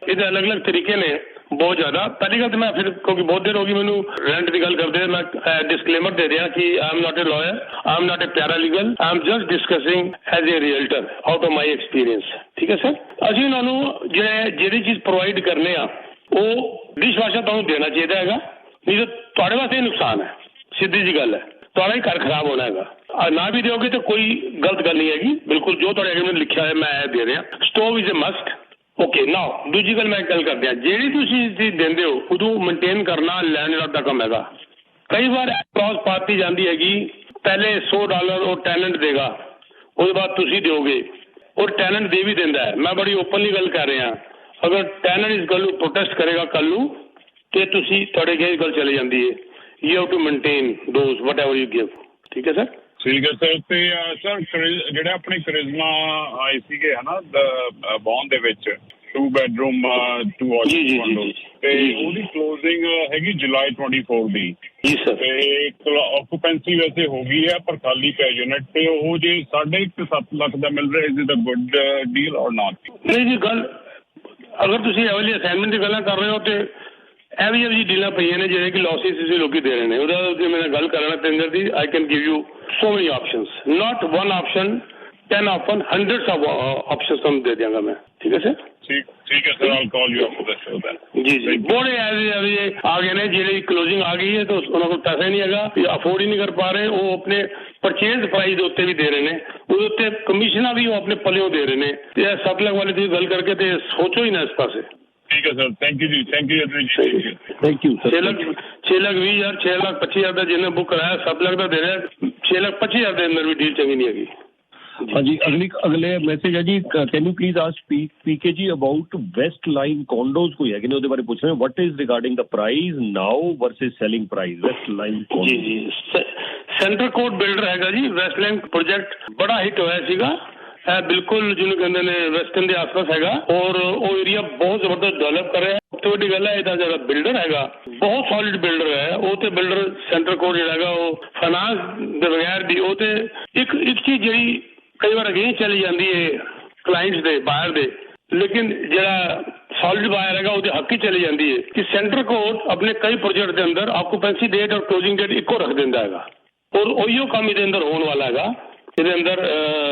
S4: ਇਹਦੇ ਅਲੱਗ-ਅਲੱਗ ਤਰੀਕੇ ਨੇ ਬਹੁਤ ਜ਼ਿਆਦਾ। ਪਹਿਲੀ ਗੱਲ ਤਾਂ ਮੈਂ ਫਿਰ ਕਿਉਂਕਿ ਬਹੁਤ ਦੇਰ ਹੋ ਗਈ ਮੈਨੂੰ ਰੈਂਟ ਦੀ ਗੱਲ ਕਰਦੇ, ਮੈਂ ਡਿਸਕਲੇਮਰ ਦੇ ਦਿਆਂ ਕਿ I am not A lawyer, I am not A paralegal, I am just discussing as a realtor out of my experience. ਠੀਕ ਹੈ ਸਰ? ਅਸੀਂ ਉਹਨਾਂ ਨੂੰ ਜਿਹੜੀ ਚੀਜ਼ ਪ੍ਰੋਵਾਈਡ ਕਰਨੇ ਆ ਉਹ ਡਿਸ਼ ਵਾਸ਼ਰ ਤੁਹਾਨੂੰ ਦੇਣਾ ਚਾਹੀਦਾ ਹੈਗਾ, ਨਹੀਂ ਤਾਂ ਤੁਹਾਡੇ ਵਾਸਤੇ ਨੁਕਸਾਨ ਹੈ, ਸਿੱਧੀ ਜੀ ਗੱਲ ਹੈ, ਤੁਹਾਡਾ ਹੀ ਘਰ ਖਰਾਬ ਹੋਣਾ ਹੈਗਾ। ਨਾ ਵੀ ਦਿਓਗੇ ਤਾਂ ਕੋਈ ਗਲਤ ਗੱਲ ਨਹੀਂ ਹੈਗੀ, ਬਿਲਕੁਲ ਜੋ ਤੁਹਾਡੇ ਐਗਰੀਮੈਂਟ ਲਿਖਿਆ ਹੋਇਆ ਮੈਂ ਇਹ ਦੇ ਰਿਹਾ। Stove is a must. Okay, now ਦੂਜੀ ਗੱਲ ਮੈਂ ਗੱਲ ਕਰਦੇ ਹਾਂ, ਜਿਹੜੀ ਤੁਸੀਂ ਚੀਜ਼ ਦਿੰਦੇ ਹੋ ਉਦੋਂ ਮੇਨਟੇਨ ਕਰਨਾ ਲੈਂਡਲॉर्ड ਦਾ ਕੰਮ ਹੈਗਾ। ਕਈ ਵਾਰ ਕਲੌਜ਼ ਪਾਤੀ ਜਾਂਦੀ ਹੈਗੀ, ਪਹਿਲੇ $100 ਉਹ ਟੈਨੈਂਟ ਦੇਗਾ, ਉਹਦੇ ਬਾਅਦ ਤੁਸੀਂ ਦਿਓਗੇ, ਔਰ ਟੈਨੈਂਟ ਦੇ ਵੀ ਦਿੰਦਾ ਹੈ। ਮੈਂ ਬੜੀ ਓਪਨਲੀ ਗੱਲ ਕਰ ਰਿਹਾ, ਅਗਰ ਟੈਨੈਂਟ ਇਸ ਗੱਲ ਨੂੰ ਪ੍ਰੋਟੈਸਟ ਕਰੇਗਾ ਕੱਲ ਨੂੰ ਤੇ ਤੁਸੀਂ ਤੁਹਾਡੇ ਅਗੇਂਸਟ ਗੱਲ ਚਲੀ ਜਾਂਦੀ ਹੈ। You have to maintain those whatever you give. ਠੀਕ ਹੈ ਸਰ?
S8: ਠੀਕ ਹੈ ਸਰ। ਤੇ ਸਰ ਜਿਹੜੇ ਆਪਣੇ ਕਰਿਜ਼ਮਾ ਆਏ ਸੀਗੇ ਹਨਾ ਬੌਂਡ ਦੇ ਵਿੱਚ, 2 bedroom 2
S4: ਜੀ ਜੀ
S8: washroom
S4: ਜੀ
S8: ਤੇ ਉਹਦੀ ਕਲੋਜ਼ਿੰਗ ਹੈਗੀ ਜੁਲਾਈ 24 ਦੀ
S4: ਜੀ ਸਰ।
S8: ਤੇ ਆਕੂਪੈਂਸੀ ਵੈਸੇ ਹੋ ਗਈ ਹੈ ਪਰ ਖਾਲੀ ਪਿਆ ਯੂਨਿਟ ਤੇ ਉਹ ਜੇ 7.5 ਲੱਖ ਦਾ ਮਿਲ ਰਿਹਾ, is it a good deal or not?
S4: ਨਹੀਂ ਜੀ, ਗੱਲ ਅਗਰ ਤੁਸੀਂ ਇਹ ਵਾਲੀ ਅਸਾਈਨਮੈਂਟ ਦੀ ਗੱਲਾਂ ਕਰ ਰਹੇ ਹੋ ਤੇ ਇਹ ਵੀ ਡੀਲਾਂ ਪਈਆਂ ਨੇ ਜਿਹੜੇ ਕਿ ਲੌਸਿਸ ਤੁਸੀਂ ਲੋਕੀ ਦੇ ਰਹੇ ਨੇ। ਉਹਦਾ ਜੇ ਮੈਂ ਗੱਲ ਕਰਾਂ ਤੇਂਦਰ ਦੀ, I can give you so many options, not one option, 10 option, hundreds of options ਤੁਹਾਨੂੰ ਦੇ ਦਿਆਂਗਾ ਮੈਂ। ਠੀਕ ਹੈ ਸਰ?
S8: ਠੀਕ ਹੈ sir, I'll call you after the show then.
S4: ਜੀ ਜੀ, ਬੜੇ ਐਸੇ ਆ ਗਏ ਨੇ ਜਿਹੜੇ ਕਲੋਜ਼ਿੰਗ ਆ ਗਈ ਹੈ ਤਾਂ ਉਹਨਾਂ ਕੋਲ ਪੈਸਾ ਹੀ ਨਹੀਂ ਹੈਗਾ, ਅਫੋਰਡ ਹੀ ਨਹੀਂ ਕਰ ਪਾ ਰਹੇ। ਉਹ ਆਪਣੇ ਪਰਚੇਜ਼ ਪ੍ਰਾਈਸ ਦੇ ਉੱਤੇ ਵੀ ਦੇ ਰਹੇ ਨੇ, ਉਹਦੇ ਉੱਤੇ ਕਮਿਸ਼ਨਾਂ ਵੀ ਉਹ ਆਪਣੇ ਪੱਲਿਓਂ ਦੇ ਰਹੇ ਨੇ। ਤੇ ਇਹ 7 ਲੱਖ ਵਾਲੇ ਦੀ ਗੱਲ ਕਰਕੇ ਤੇ ਸੋਚੋ ਹੀ ਨਾ ਇਸ ਪਾਸੇ।
S8: ਠੀਕ ਹੈ ਸਰ, ਥੈਂਕ ਯੂ ਜੀ, ਥੈਂਕ ਯੂ ਜੀ,
S1: thank you sir.
S4: 6 lakh 20,000, 6 lakh 25,000 ਦਾ ਜਿਹਨੇ ਬੁੱਕ ਕਰਾਇਆ 7 ਲੱਖ ਦਾ ਦੇ ਰਿਹਾ, 6 ਲੱਖ 25,000 ਦੇ ਅੰਦਰ ਵੀ ਡੀਲ ਚੰਗੀ ਨਹੀਂ ਹੈਗੀ।
S1: ਹਾਂਜੀ, ਅਗਲੇ ਮੈਸੇਜ ਹੈ ਜੀ, ਕੈਨ ਯੂ ਪਲੀਜ਼ ਆਸਕ ਪੀਕੇ ਜੀ ਅਬਾਊਟ ਵੈਸਟ ਲਾਈਨ condos ਕੋਈ ਹੈਗੇ ਨੇ, ਉਹਦੇ ਬਾਰੇ ਪੁੱਛ ਰਹੇ। What is regarding the price now versus selling price West line?
S4: ਜੀ ਜੀ, ਸੈਂਟਰ ਕੋਰਟ ਬਿਲਡਰ ਹੈਗਾ ਜੀ, ਵੈਸਟ ਲਾਈਨ ਪ੍ਰੋਜੈਕਟ ਬੜਾ ਹਿੱਟ ਹੋਇਆ ਸੀਗਾ। ਇਹ ਬਿਲਕੁਲ ਜਿਹਨੂੰ ਕਹਿੰਦੇ ਨੇ ਵੈਸਟਰਨ ਦੇ ਆਸ-ਪਾਸ ਹੈਗਾ ਔਰ ਉਹ ਏਰੀਆ ਬਹੁਤ ਜ਼ਬਰਦਸਤ ਡਿਵੈਲਪ ਕਰ ਰਿਹਾ। ਸਭ ਤੋਂ ਵੱਡੀ ਗੱਲ ਹੈ ਇਹਦਾ ਜਿਹੜਾ ਬਿਲਡਰ ਹੈਗਾ ਬਹੁਤ ਸੋਲਿਡ ਬਿਲਡਰ ਹੈ। ਉਹ ਤੇ ਬਿਲਡਰ ਸੈਂਟਰ ਕੋਰਟ ਜਿਹੜਾ ਹੈਗਾ ਉਹ ਫਾਈਨਾਂਸ ਦੇ ਬਗੈਰ ਵੀ ਉਹ ਤੇ ਇੱਕ ਚੀਜ਼ ਜਿਹੜੀ ਕਈ ਵਾਰ ਅਗੇਂਸਟ ਚਲੀ ਜਾਂਦੀ ਹੈ ਕਲਾਇੰਟਸ ਦੇ, ਬਾਇਰ ਦੇ, ਲੇਕਿਨ ਜਿਹੜਾ ਸੋਲਿਡ ਬਾਇਰ ਹੈਗਾ ਉਹਦੇ ਹੱਕ ਹੀ ਚਲੀ ਜਾਂਦੀ ਹੈ ਕਿ ਸੈਂਟਰ ਕੋਰਟ ਆਪਣੇ ਕਈ ਪ੍ਰੋਜੈਕਟ ਦੇ ਅੰਦਰ ਆਕੂਪੈਂਸੀ ਡੇਟ ਔਰ ਕਲੋਜ਼ਿੰਗ ਡੇਟ ਇੱਕੋ ਰੱਖ ਦਿੰਦਾ ਹੈਗਾ ਔਰ ਉਹੀਓ ਕੰਮ ਇਹਦੇ ਅੰਦਰ ਹੋਣ ਵਾਲਾ ਹੈਗਾ। ਇਹਦੇ ਅੰਦਰ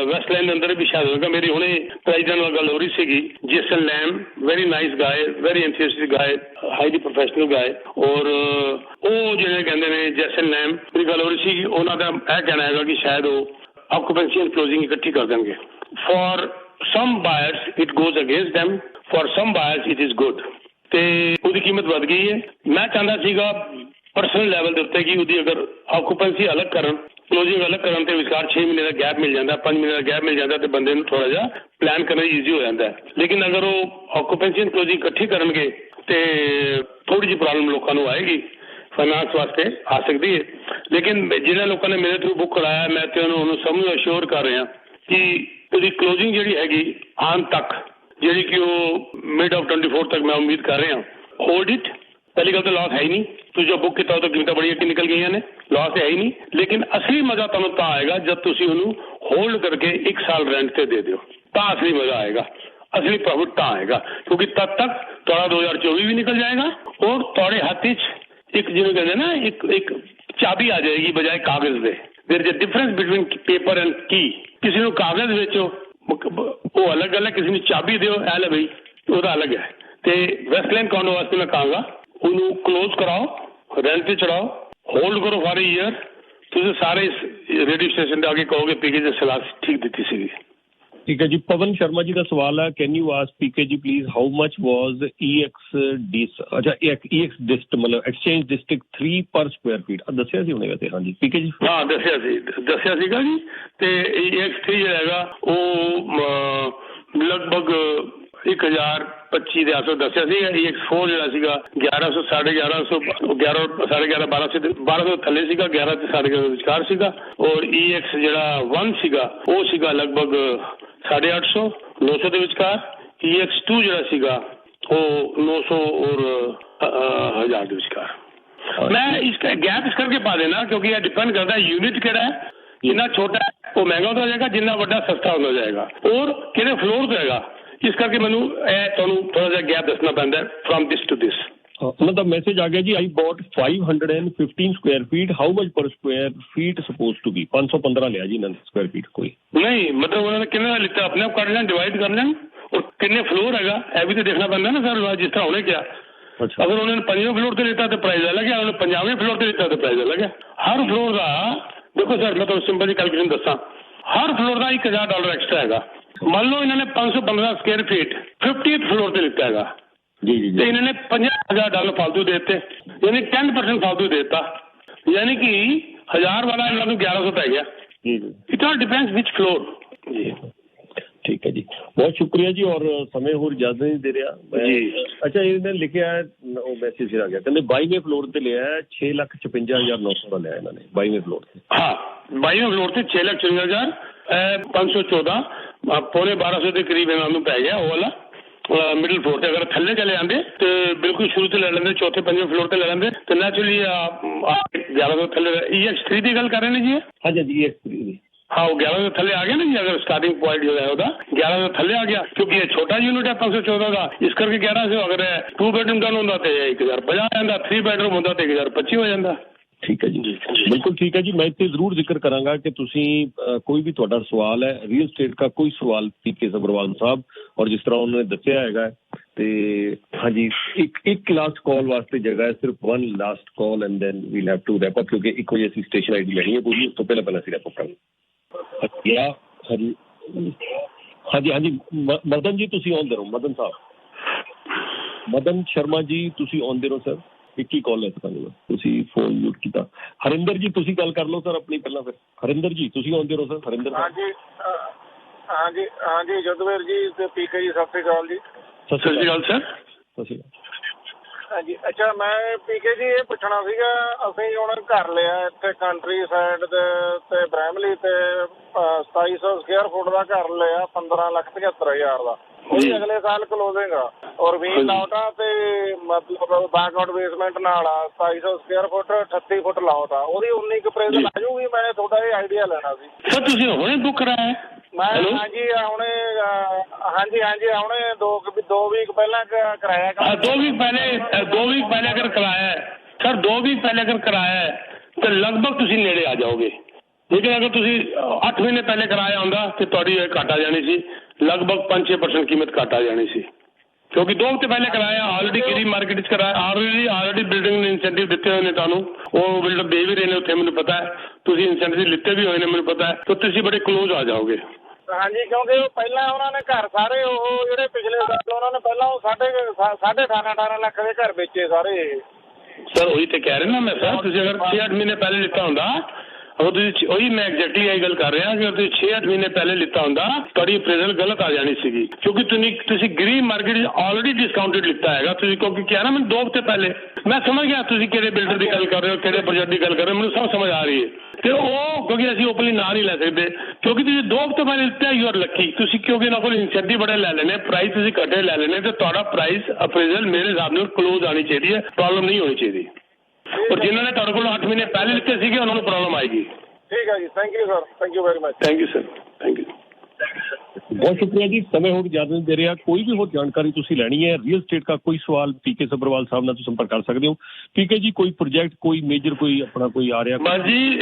S4: ਵੈਸਟ ਲਾਈਨ ਦੇ ਅੰਦਰ ਵੀ ਸ਼ਾਇਦ ਹੋਏਗਾ। ਮੇਰੀ ਹੁਣੇ ਪ੍ਰੈਜ਼ੀਡੈਂਟ ਨਾਲ ਗੱਲ ਹੋ ਰਹੀ ਸੀਗੀ, ਜੇਸਨ ਲੈਮ, ਵੈਰੀ ਨਾਈਸ ਗਾਏ, ਵੈਰੀ ਐਂਥੂਸੀਅਸਟਿਕ ਗਾਏ, ਹਾਈਲੀ ਪ੍ਰੋਫੈਸ਼ਨਲ ਗਾਏ। ਔਰ ਉਹ ਜਿਹੜੇ ਕਹਿੰਦੇ ਨੇ ਜੇਸਨ ਲੈਮ, ਮੇਰੀ ਗੱਲ ਹੋ ਰਹੀ ਸੀ, ਉਹਨਾਂ ਦਾ ਇਹ ਕਹਿਣਾ ਹੈਗਾ ਕਿ ਸ਼ਾਇਦ ਉਹ ਆਕੂਪੈਂਸੀ ਐਂਡ ਕਲੋਜ਼ਿੰਗ ਇਕੱਠੀ ਕਰ ਦੇਣਗੇ। For some buyers it goes against them, for some buyers it is good. ਤੇ ਉਹਦੀ ਕੀਮਤ ਵੱਧ ਗਈ ਹੈ। ਮੈਂ ਚਾਹੁੰਦਾ ਸੀਗਾ ਪਰਸਨਲ ਲੈਵਲ ਦੇ ਉੱਤੇ ਕਿ ਉਹਦੀ ਅਗਰ ਆਕੂਪੈਂਸੀ ਅਲੱਗ ਕਰਨ, ਕਲੋਜ਼ਿੰਗ ਅਲੱਗ ਕਰਨ ਤੇ ਵਿਚਕਾਰ 6 ਮਹੀਨੇ ਦਾ ਗੈਪ ਮਿਲ ਜਾਂਦਾ, 5 ਮਹੀਨੇ ਦਾ ਗੈਪ ਮਿਲ ਜਾਂਦਾ ਤੇ ਬੰਦੇ ਨੂੰ ਥੋੜਾ ਜਿਹਾ ਪਲਾਨ ਕਰਨਾ ਈਜ਼ੀ ਹੋ ਜਾਂਦਾ ਹੈ। ਲੇਕਿਨ ਅਗਰ ਉਹ ਆਕੂਪੈਂਸੀ ਐਂਡ ਕਲੋਜ਼ਿੰਗ ਇਕੱਠੀ ਕਰਨਗੇ ਤੇ ਥੋੜੀ ਜਿਹੀ ਪ੍ਰੋਬਲਮ ਲੋਕਾਂ ਨੂੰ ਆਏਗੀ, ਫਾਈਨਾਂਸ ਵਾਸਤੇ ਆ ਸਕਦੀ ਹੈ। ਲੇਕਿਨ ਜਿਹਨਾਂ ਲੋਕਾਂ ਨੇ ਮੇਰੇ ਥਰੂ ਬੁੱਕ ਕਰਾਇਆ, ਮੈਂ ਤੇ ਉਹਨੂੰ ਸਭ ਨੂੰ ਅਸ਼ੋਰ ਕਰ ਰਿਹਾ ਕਿ ਉਹਦੀ ਕਲੋਜ਼ਿੰਗ ਜਿਹੜੀ ਹੈਗੀ ਆਉਣ ਤੱਕ, ਜਿਹੜੀ ਕਿ ਉਹ ਮਿਡ ਆਫ 24 ਤੱਕ ਮੈਂ ਉਮੀਦ ਕਰ ਰਿਹਾ, ਹੋਲਡ ਇਟ। ਪਹਿਲੀ ਗੱਲ ਤਾਂ ਲਾਸ ਹੈ ਹੀ ਨਹੀਂ, ਤੁਸੀਂ ਜੋ ਬੁੱਕ ਕੀਤਾ ਉਹ ਤਾਂ ਕੀਮਤਾਂ ਬੜੀਆਂ ਨਿਕਲ ਗਈਆਂ ਨੇ, ਲਾਸ ਹੈ ਹੀ ਨਹੀਂ। ਲੇਕਿਨ ਅਸਲੀ ਮਜ਼ਾ ਤੁਹਾਨੂੰ ਤਾਂ ਆਏਗਾ ਜਦ ਤੁਸੀਂ ਉਹਨੂੰ ਹੋਲਡ ਕਰਕੇ 1 ਸਾਲ ਰੈਂਟ ਤੇ ਦੇ ਦਿਓ, ਤਾਂ ਅਸਲੀ ਮਜ਼ਾ ਆਏਗਾ, ਅਸਲੀ ਪ੍ਰੋਫਿਟ ਤਾਂ ਆਏਗਾ। ਕਿਉਂਕਿ ਤਦ ਤੱਕ ਤੁਹਾਡਾ 2024 ਵੀ ਨਿਕਲ ਜਾਏਗਾ ਔਰ ਤੁਹਾਡੇ ਹੱਥ 'ਚ ਇੱਕ ਜਿਹਨੂੰ ਕਹਿੰਦੇ ਨਾ ਇੱਕ ਚਾਬੀ ਆ ਜਾਏਗੀ ਬਜਾਏ ਕਾਗਜ਼ ਦੇ। There is a difference between paper and की। ਕਿਸੇ ਨੂੰ ਕਾਗਜ਼ ਵੇਚੋ ਉਹ ਅਲੱਗ ਗੱਲ ਹੈ, ਕਿਸੇ ਨੂੰ ਚਾਬੀ ਦਿਓ ਇਹ ਲੈ ਬਈ ਉਹਦਾ ਅਲੱਗ ਹੈ। ਤੇ ਵੈਸਟਲਾਈਨ ਕਾਂਡੋ ਵਾਸਤੇ ਮੈਂ ਕਹਾਂਗਾ ਉਹਨੂੰ ਕਲੋਜ਼ ਕਰਾਓ, ਰੈਂਟ ਤੇ ਚੜਾਓ, ਹੋਲਡ ਕਰੋ ਫॉर ਅ ਈਅਰ। ਤੁਸੀਂ ਸਾਰੇ ਰੇਡੀਓ ਸਟੇਸ਼ਨ ਤੇ ਆ ਕੇ ਕਹੋਗੇ ਪੀਕੇ ਜੀ ਸਲਾਹ ਠੀਕ ਦਿੱਤੀ ਸੀਗੀ।
S1: ਠੀਕ ਹੈ ਜੀ। ਪਵਨ ਸ਼ਰਮਾ ਜੀ ਦਾ ਸਵਾਲ ਹੈ, ਕੈਨ ਯੂ ਆਸਕ ਪੀਕੇ ਜੀ please how much was EX ਡਿਸਟ ਮਤਲਬ ਐਕਸਚੇਂਜ ਡਿਸਟ੍ਰਿਕਟ 3 ਪਰ ਸਕੁਆਇਰ ਫੀਟ ਦੱਸਿਆ ਸੀ ਉਹਨੇ ਵੈਸੇ? ਹਾਂਜੀ ਪੀਕੇ ਜੀ।
S4: ਹਾਂ ਦੱਸਿਆ ਸੀਗਾ ਜੀ। ਤੇ EX3 ਜਿਹੜਾ ਹੈਗਾ ਉਹ ਲਗਭਗ 1025 ਦੇ ਆਸ-ਪਾਸ ਦੱਸਿਆ ਸੀਗਾ। EX4 ਜਿਹੜਾ ਸੀਗਾ 1100, 1150, 1200 ਥੱਲੇ ਸੀਗਾ, 11 ਤੇ 11.5 ਵਿਚਕਾਰ ਸੀਗਾ। ਔਰ EX ਜਿਹੜਾ 1 ਸੀਗਾ ਉਹ ਸੀਗਾ ਲਗਭਗ 850, 900 ਦੇ ਵਿਚਕਾਰ। EX2 ਜਿਹੜਾ ਸੀਗਾ ਉਹ 900 ਔਰ 1000 ਦੇ ਵਿਚਕਾਰ। ਮੈਂ इसका गैप इस करके पा देना क्योंकि यह डिपेंड करता है यूनिट केड़ा है, जितना छोटा है वो महंगा होता जाएगा, जितना बड़ा सस्ता होता जाएगा और कितने फ्लोर पे हैगा। इस करके मैनू थोड़ा सा गैप दसना पैंदा फ्रॉम दिस टू दिस।
S1: मतलब मैसेज आ गया जी, I bought 515 square feet, how much per square feet suppose to be? 515 लिया जी इन्होंने स्क्वायर फीट। कोई नहीं
S4: मतलब उन्होंने कितना लिखा अपने आप कर लेना, डिवाइड कर लेना और कितने फ्लोर हैगा यह भी तो देखना पैंदा ना सर। जिस तरह उन्हें क्या
S1: अच्छा,
S4: अगर उन्होंने 5वें फ्लोर से लेता तो प्राइस अलग है, उन्होंने 50वें फ्लोर से लेता तो प्राइस अलग है। हर फ्लोर का देखो सर, मैं तो सिंपल कैलकुलेशन दसा, हर फ्लोर का $1000 एक्स्ट्रा हैगा। मान लो इन्होंने 515 स्क्वायर फीट 50th फ्लोर से लिखा हैगा
S1: जी जी
S4: तो इन्होंने $50,000 फालतू देते, यानी 10% फालतू देता, यानी कि 1000 वाला इन्होंने 1100 पै गया। It all depends which floor जी।
S1: ठीक है जी, बहुत शुक्रिया जी। और समय होर इजाजत नहीं दे रहा जी। अच्छा इन्होंने लिखा है वो मैसेज फिर आ गया, कहते 22वें फ्लोर से लिया है 6,56,900 का लिया इन्होंने 22वें फ्लोर से।
S4: हाँ 22वें फ्लोर से 6,56,514 पौने 1200 के करीब इन्होंने पै गया वो वाला। ਮਿਡਲ ਫਲੋਰ ਤੇ ਅਗਰ ਥੱਲੇ ਚਲੇ ਜਾਂਦੇ ਤੇ ਬਿਲਕੁਲ ਸ਼ੁਰੂ ਤੇ ਲੈ ਲੈਂਦੇ, ਚੌਥੇ ਪੰਜਵੇਂ ਫਲੋਰ ਤੇ ਲੈ ਲੈਂਦੇ ਤੇ ਨੈਚੁਰਲੀ 11 ਤੋਂ ਥੱਲੇ EX3 ਦੀ ਗੱਲ ਕਰ ਰਹੇ ਨੇ ਜੀ?
S1: ਹਾਂਜੀ ਜੀ EX3 ਦੀ।
S4: हाँ, वो 11 से थले आ गया ना जी, अगर स्टार्टिंग पॉइंट जो है 11 से थले आ गया, क्योंकि ये छोटा यूनिट है 514 का, इस करके 11 से अगर 2 बेडरूम डन होता तो 1050 ਜਾਂਦਾ, 3 बेडरूम ਹੁੰਦਾ ਤੇ 1025 ਹੋ ਜਾਂਦਾ।
S1: ਠੀਕ ਹੈ ਜੀ, ਬਿਲਕੁਲ ਠੀਕ ਹੈ ਜੀ। ਮੈਂ ਇੱਥੇ ਜ਼ਰੂਰ ਜ਼ਿਕਰ ਕਰਾਂਗਾ ਕਿ ਤੁਸੀਂ ਕੋਈ ਵੀ ਤੁਹਾਡਾ ਸਵਾਲ ਹੈ ਰੀਅਲ ਸਟੇਟ ਦਾ, ਕੋਈ ਸਵਾਲ ਪੀਕੇ ਸਬਰਵਾਲ ਸਾਹਿਬ, ਔਰ ਜਿਸ ਤਰ੍ਹਾਂ ਉਹਨਾਂ ਨੇ ਦੱਸਿਆ ਹੈਗਾ ਤੇ ਹਾਂਜੀ ਇੱਕ ਲਾਸਟ ਕਾਲ ਵਾਸਤੇ ਜਗ੍ਹਾ ਹੈ, ਸਿਰਫ 1 last call and then we'll have to wrap up, ਕਿਉਂਕਿ 1 ਵਜੇ ਅਸੀਂ ਸਟੇਸ਼ਨ ਆਈਡੀ ਲੈਣੀ ਹੈ ਪੂਰੀ, ਉਸ ਤੋਂ ਪਹਿਲਾਂ ਅਸੀਂ ਰੈਪ ਅਪ ਕਰਾਂਗੇ। ਹਾਂਜੀ ਹਾਂਜੀ ਹਾਂਜੀ ਮਦਨ ਜੀ ਤੁਸੀਂ ਆਉਂਦੇ ਰਹੋ, ਮਦਨ ਸਾਹਿਬ, ਮਦਨ ਸ਼ਰਮਾ ਜੀ ਤੁਸੀਂ ਆਉਂਦੇ ਰਹੋ ਸਰ। ਇੱਕ ਹੀ ਕਾਲ ਹੈ ਤੁਹਾਨੂੰ, ਤੁਸੀਂ ਫੋਨ ਮਿਊਟ ਕੀਤਾ। ਹਰਿੰਦਰ ਜੀ ਤੁਸੀਂ ਗੱਲ ਕਰ ਲਓ ਸਰ ਆਪਣੀ ਪਹਿਲਾਂ, ਫਿਰ ਹਰਿੰਦਰ ਜੀ ਤੁਸੀਂ ਆਉਂਦੇ ਰਹੋ ਸਰ। ਹਰਿੰਦਰ
S9: ਹਾਂਜੀ ਹਾਂਜੀ ਹਾਂਜੀ ਜਦਵੀਰ ਜੀ ਤੇ ਪੀਕੇ ਜੀ, ਸਤਿ ਸ਼੍ਰੀ ਅਕਾਲ ਜੀ।
S4: ਸਤਿ ਸ਼੍ਰੀ ਅਕਾਲ ਸਰ।
S1: ਸਤਿ ਸ਼੍ਰੀ ਅਕਾਲ।
S9: ਹਾਂਜੀ ਅੱਛਾ, ਮੈਂ ਪੀਕੇ ਜੀ ਇਹ ਪੁੱਛਣਾ ਸੀਗਾ, ਅਸੀਂ ਹੁਣ ਘਰ ਲਿਆ ਇੱਥੇ ਕੰਟਰੀ ਸਾਈਡ ਤੇ ਬ੍ਰੈਮਲੀ ਤੇ 2700 ਸਕੁਅਰ ਫੁੱਟ ਦਾ ਘਰ ਲਿਆ 15,75,000 ਦਾ, ਉਹ ਵੀ ਅਗਲੇ ਸਾਲ ਕਲੋਜ਼ਿੰਗ ਆ ਔਰ ਵੀਲ ਆਊਟ ਆ ਤੇ ਮਤਲਬ ਬੈਕਆਊਟ ਬੇਸਮੈਂਟ ਨਾਲ ਆ, 2700 ਸਕੁਅਰ ਫੁੱਟ 38 ਫੁੱਟ ਲਾਊਟ ਆ, ਉਹਦੀ 19 ਕੁ ਅਪਰੇਜ਼ਲ ਆ ਜੂਗੀ। ਮੈਂ ਤੁਹਾਡਾ ਇਹ ਆਈਡੀਆ ਲੈਣਾ ਸੀ
S4: ਸਰ। ਤੁਸੀਂ ਹੁਣੇ ਬੁੱਕ ਕਰਾਇਆ?
S9: ਮੈਂ ਹਾਂਜੀ ਹੁਣੇ ਹੁਣੇ 2 ਵੀਕ ਪਹਿਲਾਂ ਕਰਾਇਆ।
S4: 2 ਵੀਕ ਪਹਿਲੇ ਅਗਰ ਕਰਾਇਆ ਸਰ, 2 ਵੀਕ ਪਹਿਲੇ ਅਗਰ ਕਰਾਇਆ ਤਾਂ ਲਗਭਗ ਤੁਸੀਂ ਨੇੜੇ ਆ ਜਾਓਗੇ। ਲੇਕਿਨ ਅਗਰ ਤੁਸੀਂ 8 ਮਹੀਨੇ ਪਹਿਲੇ ਕਰਾਇਆ ਹੁੰਦਾ ਤੇ ਤੁਹਾਡੀ ਇਹ ਘੱਟ ਆ ਜਾਣੀ ਸੀ, ਲਗਭਗ 5-6% ਕੀਮਤ ਘੱਟ ਆ ਜਾਣੀ ਸੀ, ਕਿਉਂਕਿ 2 ਹਫ਼ਤੇ ਪਹਿਲੇ ਕਰਾਇਆ, ਆਲਰੇਡੀ ਕਿਰੀ ਮਾਰਕੀਟ 'ਚ ਕਰਾਇਆ, ਆਲਰੇਡੀ ਬਿਲਡਿੰਗ ਨੇ ਇਨਸੈਂਟਿਵ ਦਿੱਤੇ ਹੋਏ ਨੇ ਤੁਹਾਨੂੰ, ਉਹ ਬਿਲਡਰ ਦੇ ਵੀ ਰਹੇ ਨੇ ਉੱਥੇ, ਮੈਨੂੰ ਪਤਾ ਹੈ, ਤੁਸੀਂ ਇਨਸੈਂਟਿਵ ਲਿੱਤੇ ਵੀ ਹੋਏ ਨੇ ਮੈਨੂੰ ਪਤਾ ਹੈ, ਤਾਂ ਤੁਸੀਂ ਬੜੇ ਕਲੋਜ਼ ਆ ਜਾਓਗੇ।
S9: ਹਾਂਜੀ, ਕਿਉਂਕਿ ਉਹ ਪਹਿਲਾਂ ਉਹਨਾਂ ਨੇ ਘਰ ਸਾਰੇ ਉਹ ਜਿਹੜੇ ਪਿਛਲੇ ਸਾਲ ਉਹਨਾਂ ਨੇ ਪਹਿਲਾਂ ਉਹ 18.5 ਲੱਖ ਦੇ ਘਰ ਵੇਚੇ ਸਾਰੇ।
S4: ਸਰ ਉਹੀ ਤੇ ਕਹਿ ਰਿਹਾ ਨਾ ਮੈਂ ਸਰ, ਤੁਸੀਂ ਅਗਰ 6-8 ਮਹੀਨੇ ਪਹਿਲੇ ਲਿੱਤਾ ਹੁੰਦਾ, ਅਗਰ ਤੁਸੀਂ ਉਹੀ ਮੈਂ ਐਗਜ਼ੈਕਟਲੀ ਇਹ ਗੱਲ ਕਰ ਰਿਹਾ, ਅਗਰ ਤੁਸੀਂ 6-8 ਮਹੀਨੇ ਪਹਿਲੇ ਲਿੱਤਾ ਹੁੰਦਾ ਤੁਹਾਡੀ ਅਪਰੇਜ਼ਲ ਗਲਤ ਆ ਜਾਣੀ ਸੀਗੀ, ਕਿਉਂਕਿ ਤੁਸੀਂ ਗ੍ਰੀਨ ਮਾਰਕੀਟ 'ਚ ਆਲਰੇਡੀ ਡਿਸਕਾਊਂਟਡ ਲਿੱਤਾ ਹੈਗਾ ਤੁਸੀਂ, ਕਿਉਂਕਿ ਕਿਹਾ ਨਾ ਮੈਨੂੰ 2 ਹਫ਼ਤੇ ਪਹਿਲੇ। ਮੈਂ ਸਮਝ ਗਿਆ ਤੁਸੀਂ ਕਿਹੜੇ ਬਿਲਡਰ ਦੀ ਗੱਲ ਕਰ ਰਹੇ ਹੋ, ਕਿਹੜੇ ਪ੍ਰੋਜੈਕਟ ਦੀ ਗੱਲ ਕਰ ਰਹੇ ਹੋ, ਮੈਨੂੰ ਸਭ ਸਮਝ ਆ ਰਹੀ ਹੈ। ਤੇ ਉਹ ਕਿਉਂਕਿ ਅਸੀਂ ਓਪਨਲੀ ਨਾਂ ਨਹੀਂ ਲੈ ਸਕਦੇ, ਕਿਉਂਕਿ ਤੁਸੀਂ 2 ਹਫ਼ਤੇ ਪਹਿਲੇ ਲਿੱਤਾ, ਯੂ ਆਰ ਲੱਕੀ ਤੁਸੀਂ, ਕਿਉਂਕਿ ਇਹਨਾਂ ਕੋਲ ਇਨਸੈਂਟਿਵ ਬੜੇ ਲੈ ਲੈਣੇ, ਪ੍ਰਾਈਸ ਤੁਸੀਂ ਘੱਟੇ ਲੈ ਲੈਣੇ, ਤੇ ਤੁਹਾਡਾ ਪ੍ਰਾਈਸ ਅਪਰੇਜ਼ਲ ਮੇਰੇ ਹਿਸਾਬ ਨਾਲ ਕਲੋਜ਼ ਆਉਣੀ ਚਾਹੀਦੀ ਹੈ, ਪ੍ਰੋਬਲਮ ਨਹੀਂ ਹੋਣੀ ਚਾਹੀਦੀ। ਔਰ ਜਿਨ੍ਹਾਂ ਨੇ ਤੁਹਾਡੇ ਕੋਲ 8 ਮਹੀਨੇ ਪਹਿਲੇ ਲਿੱਤੇ ਸੀਗੇ ਉਹਨਾਂ ਨੂੰ ਪ੍ਰੋਬਲਮ ਆਏਗੀ।
S9: ਠੀਕ ਹੈ ਜੀ, thank you sir, thank you very much.
S4: Thank you sir, thank you.
S1: ਬਹੁਤ ਸ਼ੁਕਰੀਆ ਜੀ, ਸਮੇਂ ਹੋਰ ਜ਼ਿਆਦਾ ਨਹੀਂ ਦੇ ਰਿਹਾ। ਕੋਈ ਵੀ ਹੋਰ ਜਾਣਕਾਰੀ ਤੁਸੀਂ ਲੈਣੀ ਹੈ ਰੀਅਲ ਸਟੇਟ ਦਾ ਕੋਈ ਸਵਾਲ ਪੀਕੇ ਸਬਰਵਾਲ ਸਾਹਿਬ ਨਾਲ ਤੁਸੀਂ ਸੰਪਰਕ ਕਰ ਸਕਦੇ ਹੋ। ਪੀਕੇ ਜੀ ਕੋਈ ਪ੍ਰੋਜੈਕਟ, ਕੋਈ ਮੇਜਰ, ਕੋਈ ਆਪਣਾ ਕੋਈ ਆ ਰਿਹਾ?
S4: ਬਸ ਜੀ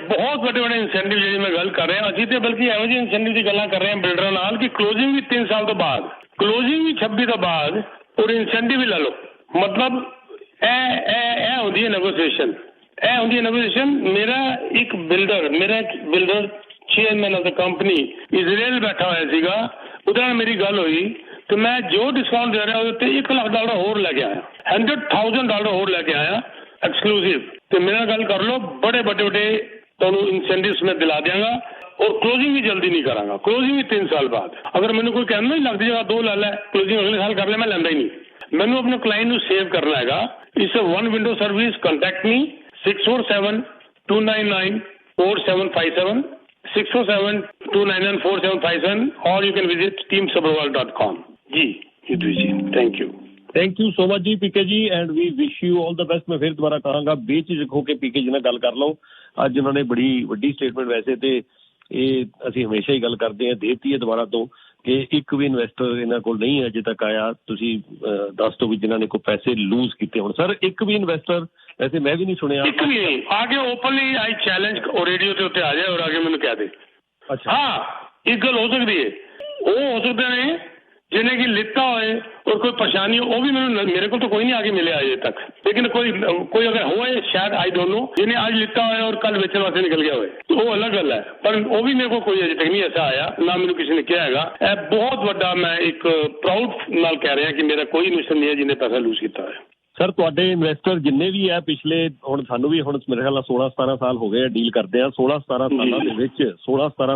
S4: ਬਹੁਤ ਵੱਡੇ ਇਨਸੈਂਟਿਵ ਜਿਹੜੀ ਮੈਂ ਗੱਲ ਕਰ ਰਿਹਾ, ਅਸੀਂ ਤੇ ਬਲਕਿ ਇਹੋ ਜਿਹੇ ਇਨਸੈਂਟਿਵ ਦੀ ਗੱਲਾਂ ਕਰ ਰਹੇ ਹਾਂ ਬਿਲਡਰਾਂ ਨਾਲ ਕਿ ਕਲੋਜ਼ਿੰਗ ਵੀ 3 ਸਾਲ ਤੋਂ ਬਾਅਦ, ਕਲੋਜ਼ਿੰਗ ਵੀ 26 ਤੋਂ ਬਾਅਦ, ਔਰ ਇਨਸੈਂਟਿਵ ਵੀ ਲੈ ਲਓ। ਮਤਲਬ ਇਹ ਹੁੰਦੀ ਹੈ ਨੈਗੋਸੀਏਸ਼ਨ, ਮੇਰਾ ਇੱਕ builder chairman of the company Israel ਬੈਠਾ ਹੋਇਆ ਸੀਗਾ, ਉਹਦੇ ਨਾਲ ਮੇਰੀ ਗੱਲ ਹੋਈ ਤੇ ਮੈਂ ਜੋ ਡਿਸਕਾਊਂਟ ਦੇ ਰਿਹਾ ਉਹਦੇ ਤੇ $1 ਲੱਖ ਹੋਰ ਲੈ ਕੇ ਆਇਆ, $100,000 ਹੋਰ ਲੈ ਕੇ ਆਇਆ ਐਕਸਕਲੂਸਿਵ। ਤੇ ਮੇਰੇ ਨਾਲ ਗੱਲ ਕਰ ਲਓ, ਬੜੇ ਵੱਡੇ ਤੁਹਾਨੂੰ ਇਨਸੈਂਟਿਵਸ ਮੈਂ ਦਿਲਾ ਦਿਆਂਗਾ, ਔਰ ਕਲੋਜ਼ਿੰਗ ਵੀ ਜਲਦੀ ਨਹੀਂ ਕਰਾਂਗਾ, ਕਲੋਜ਼ਿੰਗ ਵੀ 3 ਸਾਲ ਬਾਅਦ। ਅਗਰ ਮੈਨੂੰ ਕੋਈ ਕਹਿੰਦਾ ਨਹੀਂ ਲੱਗਦੀ ਜਗ੍ਹਾ 2 ਲੈ ਲੈ, ਕਲੋਜ਼ਿੰਗ ਅਗਲੇ ਸਾਲ ਕਰ ਲੈ, ਮੈਂ ਲੈਂਦਾ ਹੀ ਨਹੀਂ। ਮੈਨੂੰ ਆਪਣੇ ਕਲਾਇੰਟ ਨੂੰ ਸੇਵ ਕਰਨਾ ਹੈਗਾ। It's a 1 window service, contact me 647-299-4757 647-299-4757 or you can visit teamsabrawal.com. ਜੀ ਯੂਦਵੀ ਜੀ, ਥੈਂਕ ਯੂ
S1: ਸੋ ਮਚ ਜੀ PK ji, and we wish you all the best. ਮੈਂ ਫਿਰ ਦੁਬਾਰਾ ਕਹਾਂਗਾ ਬੇਝਿਜਕ ਹੋ ਕੇ ਪੀਕੇ ਜੀ ਨਾਲ ਗੱਲ ਕਰ ਲਓ। ਅੱਜ ਉਹਨਾਂ ਨੇ ਬੜੀ ਵੱਡੀ ਸਟੇਟਮੈਂਟ, ਵੈਸੇ ਤੇ ਇਹ ਅਸੀਂ ਹਮੇਸ਼ਾ ਹੀ ਗੱਲ ਕਰਦੇ ਹਾਂ, ਦੇਤੀ ਹੈ ਦੁਬਾਰਾ ਤੋਂ ਕਿ ਇੱਕ ਵੀ ਇਨਵੈਸਟਰ ਇਹਨਾਂ ਕੋਲ ਨਹੀਂ ਅਜੇ ਤੱਕ ਆਇਆ। ਤੁਸੀਂ ਦੱਸ ਦਿਓ ਵੀ ਜਿਨ੍ਹਾਂ ਨੇ ਕੋਈ ਪੈਸੇ ਲੂਜ਼ ਕੀਤੇ ਹੁਣ। ਸਰ ਇੱਕ ਵੀ ਇਨਵੈਸਟਰ, ਵੈਸੇ ਮੈਂ ਵੀ ਨਹੀਂ ਸੁਣਿਆ,
S4: ਇੱਕ ਵੀ ਨਹੀਂ ਆ ਕੇ ਓਪਨਲੀ ਆਈ ਚੈਲੰਜ ਰੇਡੀਓ ਦੇ ਉੱਤੇ ਆ ਜਾਏ ਔਰ ਆ ਕੇ ਮੈਨੂੰ ਕਹਿ ਦੇ।
S1: ਅੱਛਾ
S4: ਹਾਂ, ਇੱਕ ਗੱਲ ਹੋ ਸਕਦੀ ਹੈ, ਉਹ ਹੋ ਸਕਦੇ ਨੇ ਜਿਹਨੇ ਕਿ ਲਿੱਤਾ ਹੋਏ ਔਰ ਕੋਈ ਪਰੇਸ਼ਾਨੀ, ਉਹ ਵੀ ਮੇਰੇ ਕੋਲ ਤਾਂ ਕੋਈ ਨਹੀਂ ਆ ਕੇ ਮਿਲਿਆ ਅਜੇ ਤੱਕ, ਲੇਕਿਨ ਕੋਈ ਅਗਰ ਹੋਏ ਸ਼ਾਇਦ, ਆਈ ਡੋਂਟ ਨੋ, ਜਿਹਨੇ ਅੱਜ ਲਿੱਤਾ ਹੋਇਆ ਔਰ ਕੱਲ ਵੇਚਣ ਵਾਸਤੇ ਨਿਕਲ ਗਿਆ ਹੋਏ, ਉਹ ਅਲੱਗ ਗੱਲ ਹੈ, ਪਰ ਉਹ ਵੀ ਮੇਰੇ ਕੋਲ ਕੋਈ ਅਜੇ ਤੱਕ ਨਹੀਂ ਐਸਾ ਆਇਆ, ਨਾ ਮੈਨੂੰ ਕਿਸੇ ਨੇ ਕਿਹਾ ਹੈਗਾ। ਇਹ ਬਹੁਤ ਵੱਡਾ, ਮੈਂ ਇੱਕ ਪ੍ਰਾਊਡ ਨਾਲ ਕਹਿ ਰਿਹਾ ਕਿ ਮੇਰਾ ਕੋਈ ਇਨਵੈਸਟਰ ਨਹੀਂ ਹੈ ਜਿਹਨੇ ਪੈਸਾ ਲੂਜ਼ ਕੀਤਾ ਹੈ।
S1: ਸਰ ਤੁਹਾਡੇ ਇਨਵੈਸਟਰ ਜਿੰਨੇ ਵੀ ਹੈ ਪਿਛਲੇ, ਹੁਣ ਸਾਨੂੰ ਵੀ ਹੁਣ ਮੇਰੇ ਖਿਆਲ ਨਾਲ 16-17 ਸਾਲ ਹੋ ਗਏ ਡੀਲ ਕਰਦੇ ਆ, 16-17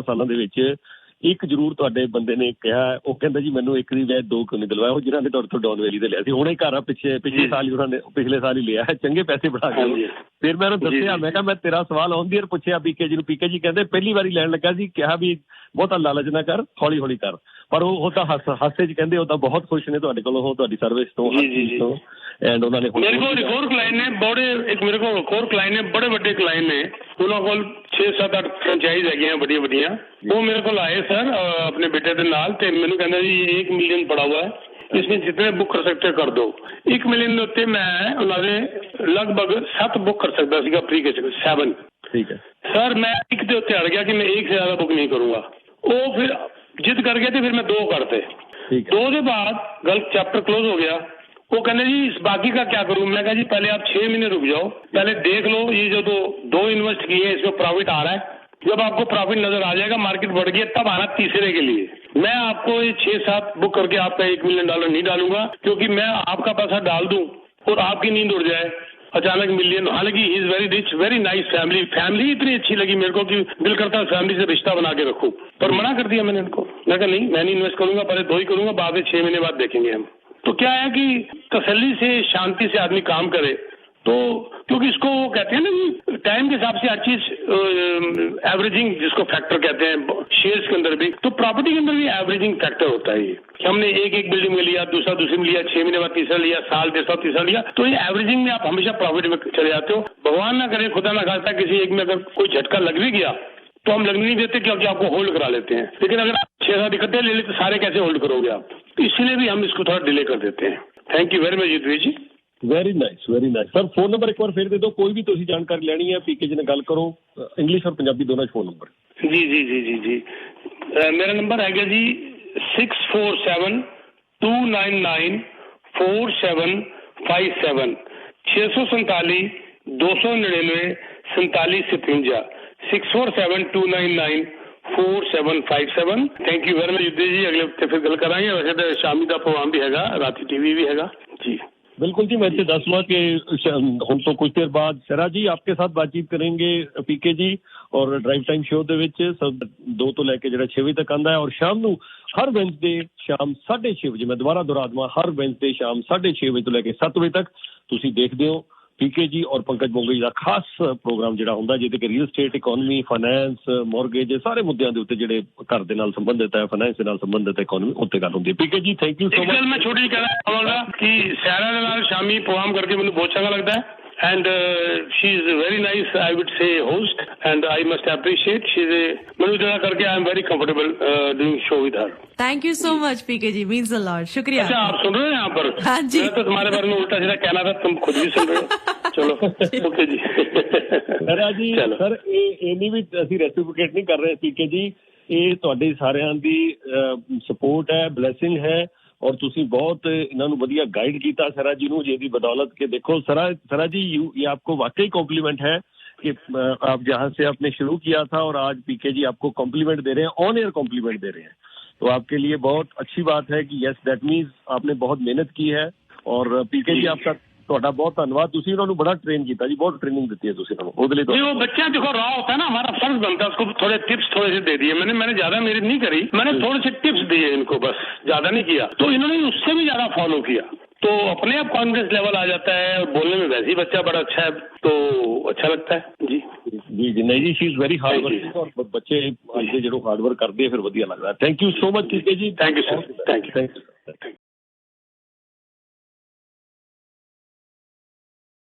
S1: ਸਾਲਾਂ ਦੇ ਵਿੱਚ ਇੱਕ ਜ਼ਰੂਰ ਤੁਹਾਡੇ ਬੰਦੇ ਨੇ ਕਿਹਾ, ਉਹ ਕਹਿੰਦਾ ਜੀ ਮੈਨੂੰ ਇੱਕ ਦੀ ਬਜਾਏ 2 ਕਿਉਂ ਨਹੀਂ ਦਿਲਵਾਇਆ, ਉਹ ਜਿਹਨਾਂ ਨੇ ਤੁਹਾਡੇ ਤੋਂ ਡਾਊਨ ਵੈਲੀ ਤੇ ਲਿਆ ਸੀ, ਹੁਣੇ ਘਰ ਆ ਪਿਛਲੇ ਸਾਲ ਹੀ ਉਹਨਾਂ ਨੇ ਪਿਛਲੇ ਸਾਲ ਹੀ ਲਿਆ ਹੈ, ਚੰਗੇ ਪੈਸੇ ਬਣਾ ਕੇ। ਫਿਰ ਮੈਂ ਉਹਨੂੰ ਦੱਸਿਆ, ਮੈਂ ਕਿਹਾ ਮੈਂ ਤੇਰਾ ਸਵਾਲ ਆਨ ਦੀ ਏਅਰ ਪੁੱਛਿਆ ਪੀਕੇ ਜੀ ਨੂੰ, ਪੀਕੇ ਜੀ ਕਹਿੰਦੇ ਪਹਿਲੀ ਵਾਰੀ ਲੈਣ ਲੱਗਾ ਸੀ, ਕਿਹਾ ਵੀ ਬਹੁਤਾ ਲਾਲਚ ਨਾ ਕਰ, ਹੌਲੀ ਹੌਲੀ ਕਰ। ਪਰ ਉਹ ਤਾਂ ਹਾਸੇ 'ਚ ਕਹਿੰਦੇ ਉਹ ਤਾਂ ਬਹੁਤ ਖੁਸ਼ ਨੇ ਤੁਹਾਡੇ ਕੋਲੋਂ, ਉਹ ਤੁਹਾਡੀ ਸਰਵਿਸ ਤੋਂ, ਹਰ ਚੀਜ਼ ਤੋਂ। ਐਂਡ ਉਹਨਾਂ ਨੇ
S4: ਮੇਰੇ ਕੋਲ ਇੱਕ ਹੋਰ ਕਲਾਇੰਟ ਨੇ ਮੇਰੇ ਕੋਲ ਇੱਕ ਹੋਰ ਕਲਾਇੰਟ ਨੇ, ਬੜੇ ਵੱਡੇ ਕਲਾਇੰਟ ਨੇ, ਉਹਨਾਂ ਕੋਲ 6-7-8 ਫਰੈਂਚਾਈਜ਼ ਹੈਗੀਆਂ ਵੱਡੀਆਂ ਵੱਡੀਆਂ। ਉਹ ਮੇਰੇ ਕੋਲ ਆਏ ਸਰ ਆਪਣੇ ਬੇਟੇ ਦੇ ਨਾਲ, ਤੇ ਮੈਨੂੰ ਕਹਿੰਦਾ ਜੀ 1 ਮਿਲੀਅਨ ਪੜਾ हुआ है, इसमें जितने बुक कर सकते कर दो। 1 ਮਿਲੀਅਨ ਦੇ ਉੱਤੇ ਮੈਂ ਉਹਨਾਂ ਦੇ ਲਗਭਗ 7 बुक कर सकता ਸੀਗਾ ਪ੍ਰੀ ਕੇ 7।
S1: ਠੀਕ ਹੈ
S4: सर मैं एक के उत्ते अड़ गया कि मैं 1 से ज्यादा बुक नहीं करूंगा। वो फिर जिद कर गया, तो फिर मैं 2 करते। 2 के बाद गलत चैप्टर क्लोज हो गया। वो कहने जी इस बाकी का क्या करूं? मैं कहा जी पहले आप 6 महीने रुक जाओ, पहले देख लो ये जो 2 इन्वेस्ट किए हैं इसमें प्रॉफिट आ रहा है। जब आपको प्रॉफिट नजर आ जाएगा, मार्केट बढ़ गई, तब आना तीसरे के लिए। मैं आपको ये 6-7 बुक करके आपका $1 मिलियन नहीं डालूंगा, क्योंकि मैं आपका पैसा डाल दूं और आपकी नींद उड़ जाए अचानक मिलियन। हालांकि he is very rich, very nice family इतनी अच्छी लगी मेरे को कि दिल करता है फैमिली से रिश्ता बना के रखूं, पर मना कर दिया मैंने उनको। मैं कहा नहीं, मैं नहीं इन्वेस्ट करूंगा, पहले 2 ही करूंगा, बाद में 6 महीने बाद देखेंगे हम। तो क्या है कि तसल्ली से शांति से आदमी काम करे, तो क्योंकि इसको वो कहते हैं ना कि टाइम के हिसाब से हर चीज एवरेजिंग जिसको फैक्टर कहते हैं शेयर्स के अंदर भी, तो प्रॉपर्टी के अंदर भी एवरेजिंग फैक्टर होता है ये कि हमने एक बिल्डिंग में लिया, दूसरी में लिया, 6 महीने बाद तीसरा लिया, साल 1.5 साल तीसरा लिया, तो ये एवरेजिंग में आप हमेशा प्रॉफिट में चले जाते हो। भगवान ना करे, खुदा ना खास्ता किसी एक में अगर कोई झटका लग भी गया तो हम लगने नहीं देते, क्योंकि आपको होल्ड करा लेते हैं। लेकिन अगर आप 6-7 इकट्ठे ले लेते, सारे कैसे होल्ड करोगे आप? तो इसीलिए भी हम इसको थोड़ा डिले कर देते हैं। Thank you very much Yudhvir ji.
S1: Very nice sir. Phone number ਇੱਕ ਵਾਰ ਫਿਰ ਦੇ ਦਿਓ, ਕੋਈ ਵੀ ਤੁਸੀਂ ਜਾਣਕਾਰੀ ਲੈਣੀ ਹੈ ਪੀਕੇ ਜੀ ਨਾਲ ਗੱਲ ਕਰੋ, ਇੰਗਲਿਸ਼ ਔਰ ਪੰਜਾਬੀ ਦੋਨਾਂ 'ਚ ਫੋਨ ਨੰਬਰ।
S4: जी जी जी जी जी मेरा नंबर है जी 647-299-4757 647-299-4757 647-299-4757। Thank you very much Yudhvir ji. अगले हफ्ते फिर गल करांगे। वैसे तो शामी का प्रोग्राम भी हैगा, राती टीवी भी हैगा जी।
S1: बिल्कुल जी, मैं इसे दसूँगा कि हम तो कुछ देर बाद शरा जी आपके साथ बातचीत करेंगे पीके जी, और ड्राइव टाइम शो ਦੇ ਵਿੱਚ सब 2 ਤੋਂ ਲੈ ਕੇ ਜਿਹੜਾ 6 ਵਜੇ ਤੱਕ ਆਉਂਦਾ ਹੈ, ਔਰ ਸ਼ਾਮ ਨੂੰ ਹਰ ਵੈਂਸਡੇ ਸ਼ਾਮ 6:30 ਵਜੇ, ਮੈਂ ਦੁਬਾਰਾ ਦੁਹਰਾ ਦਵਾਂ, ਹਰ ਵੈਂਸਡੇ ਸ਼ਾਮ 6:30 ਵਜੇ ਤੋਂ ਲੈ ਕੇ 7 ਵਜੇ ਤੱਕ ਤੁਸੀਂ ਦੇਖਦੇ ਹੋ ਪੀਕੇ ਜੀ ਔਰ ਪੰਕਜ ਬੋਂਗਈ ਦਾ ਖਾਸ ਪ੍ਰੋਗਰਾਮ ਜਿਹੜਾ ਹੁੰਦਾ, ਜਿਹਦੇ ਕਿ real estate, economy, finance, mortgage, ਸਾਰੇ ਮੁੱਦਿਆਂ ਦੇ ਉੱਤੇ ਜਿਹੜੇ ਘਰ ਦੇ ਨਾਲ ਸੰਬੰਧਿਤ ਹੈ, ਫਾਈਨੈਂਸ ਦੇ ਨਾਲ ਸੰਬੰਧਿਤ ਹੈ, ਇਕੋਨਮੀ ਉੱਤੇ ਗੱਲ ਹੁੰਦੀ ਹੈ। ਪੀਕੇ ਜੀ ਥੈਂਕ ਯੂ ਸੋ ਮਚ।
S4: मैं छोटी कहना चाहूँगा कि सैरा ਦੇ ਨਾਲ ਸ਼ਾਮੀ ਪ੍ਰੋਗਰਾਮ ਕਰਕੇ ਮੈਨੂੰ ਬਹੁਤ ਚੰਗਾ ਲੱਗਦਾ ਹੈ, and she is a very nice, I would say, host, and I must appreciate ਮੈਨੂੰ ਜਿਹੜਾ ਕਰਕੇ I am very comfortable doing show with her.
S2: Thank you so much PK ji, means a lot, शुक्रिया।
S4: अच्छा आप सुन रहे हो यहाँ पर?
S2: हाँ जी।
S4: मैं तो तुम्हारे बारे में उल्टा सीधा कहना था, तुम खुद भी सुन रहे हो। चलो ओके जी।
S1: ਜੀ ਸਰ ਇਹ ਨਹੀਂ ਵੀ ਅਸੀਂ ਰੈਸਿਪੀਕੇਟ ਨਹੀਂ ਕਰ ਰਹੇ ਪੀਕੇ ਜੀ, ਇਹ ਤੁਹਾਡੇ ਸਾਰਿਆਂ ਦੀ ਸਪੋਰਟ ਹੈ, ਬਲੈਸਿੰਗ ਹੈ, और तुसी बहुत इन्हों वधिया गाइड किया सरा जी नूं, जिहदी बदौलत के देखो सरा जी ये आपको वाकई कॉम्प्लीमेंट है कि आप जहाँ से आपने शुरू किया था और आज पीके जी आपको कॉम्प्लीमेंट दे रहे हैं, ऑन एयर कॉम्प्लीमेंट दे रहे हैं, तो आपके लिए बहुत अच्छी बात है कि यस दैट मीन्स आपने बहुत मेहनत की है। और पीके जी आपका ਤੁਹਾਡਾ ਬਹੁਤ ਧੰਨਵਾਦ, ਤੁਸੀਂ ਉਹਨਾਂ ਨੂੰ ਬੜਾ ट्रेन किया जी, बहुत ट्रेनिंग दी है ਤੁਸੀਂ ਉਹਨਾਂ ਨੂੰ ਉਹਦੇ ਲਈ।
S4: वो बच्चा देखो रॉ होता है ना, हमारा फर्ज बनता है उसको थोड़े टिप्स थोड़े से दे दिए। मैंने ज्यादा मेहनत नहीं करी, मैंने थोड़े से टिप्स दिए इनको, बस ज्यादा नहीं किया, तो इन्होंने उससे भी ज्यादा फॉलो किया, तो अपने आप कॉन्फिडेंस लेवल आ जाता है, और बोलने में वैसे ही बच्चा बड़ा अच्छा है, तो अच्छा लगता है जी।
S1: जी जी नहीं जी, she is very hard working, और बच्चे जो हार्ड वर्क करते हैं फिर वधिया लगता है। Thank you so much PK ji,
S4: thank you sir, thank you.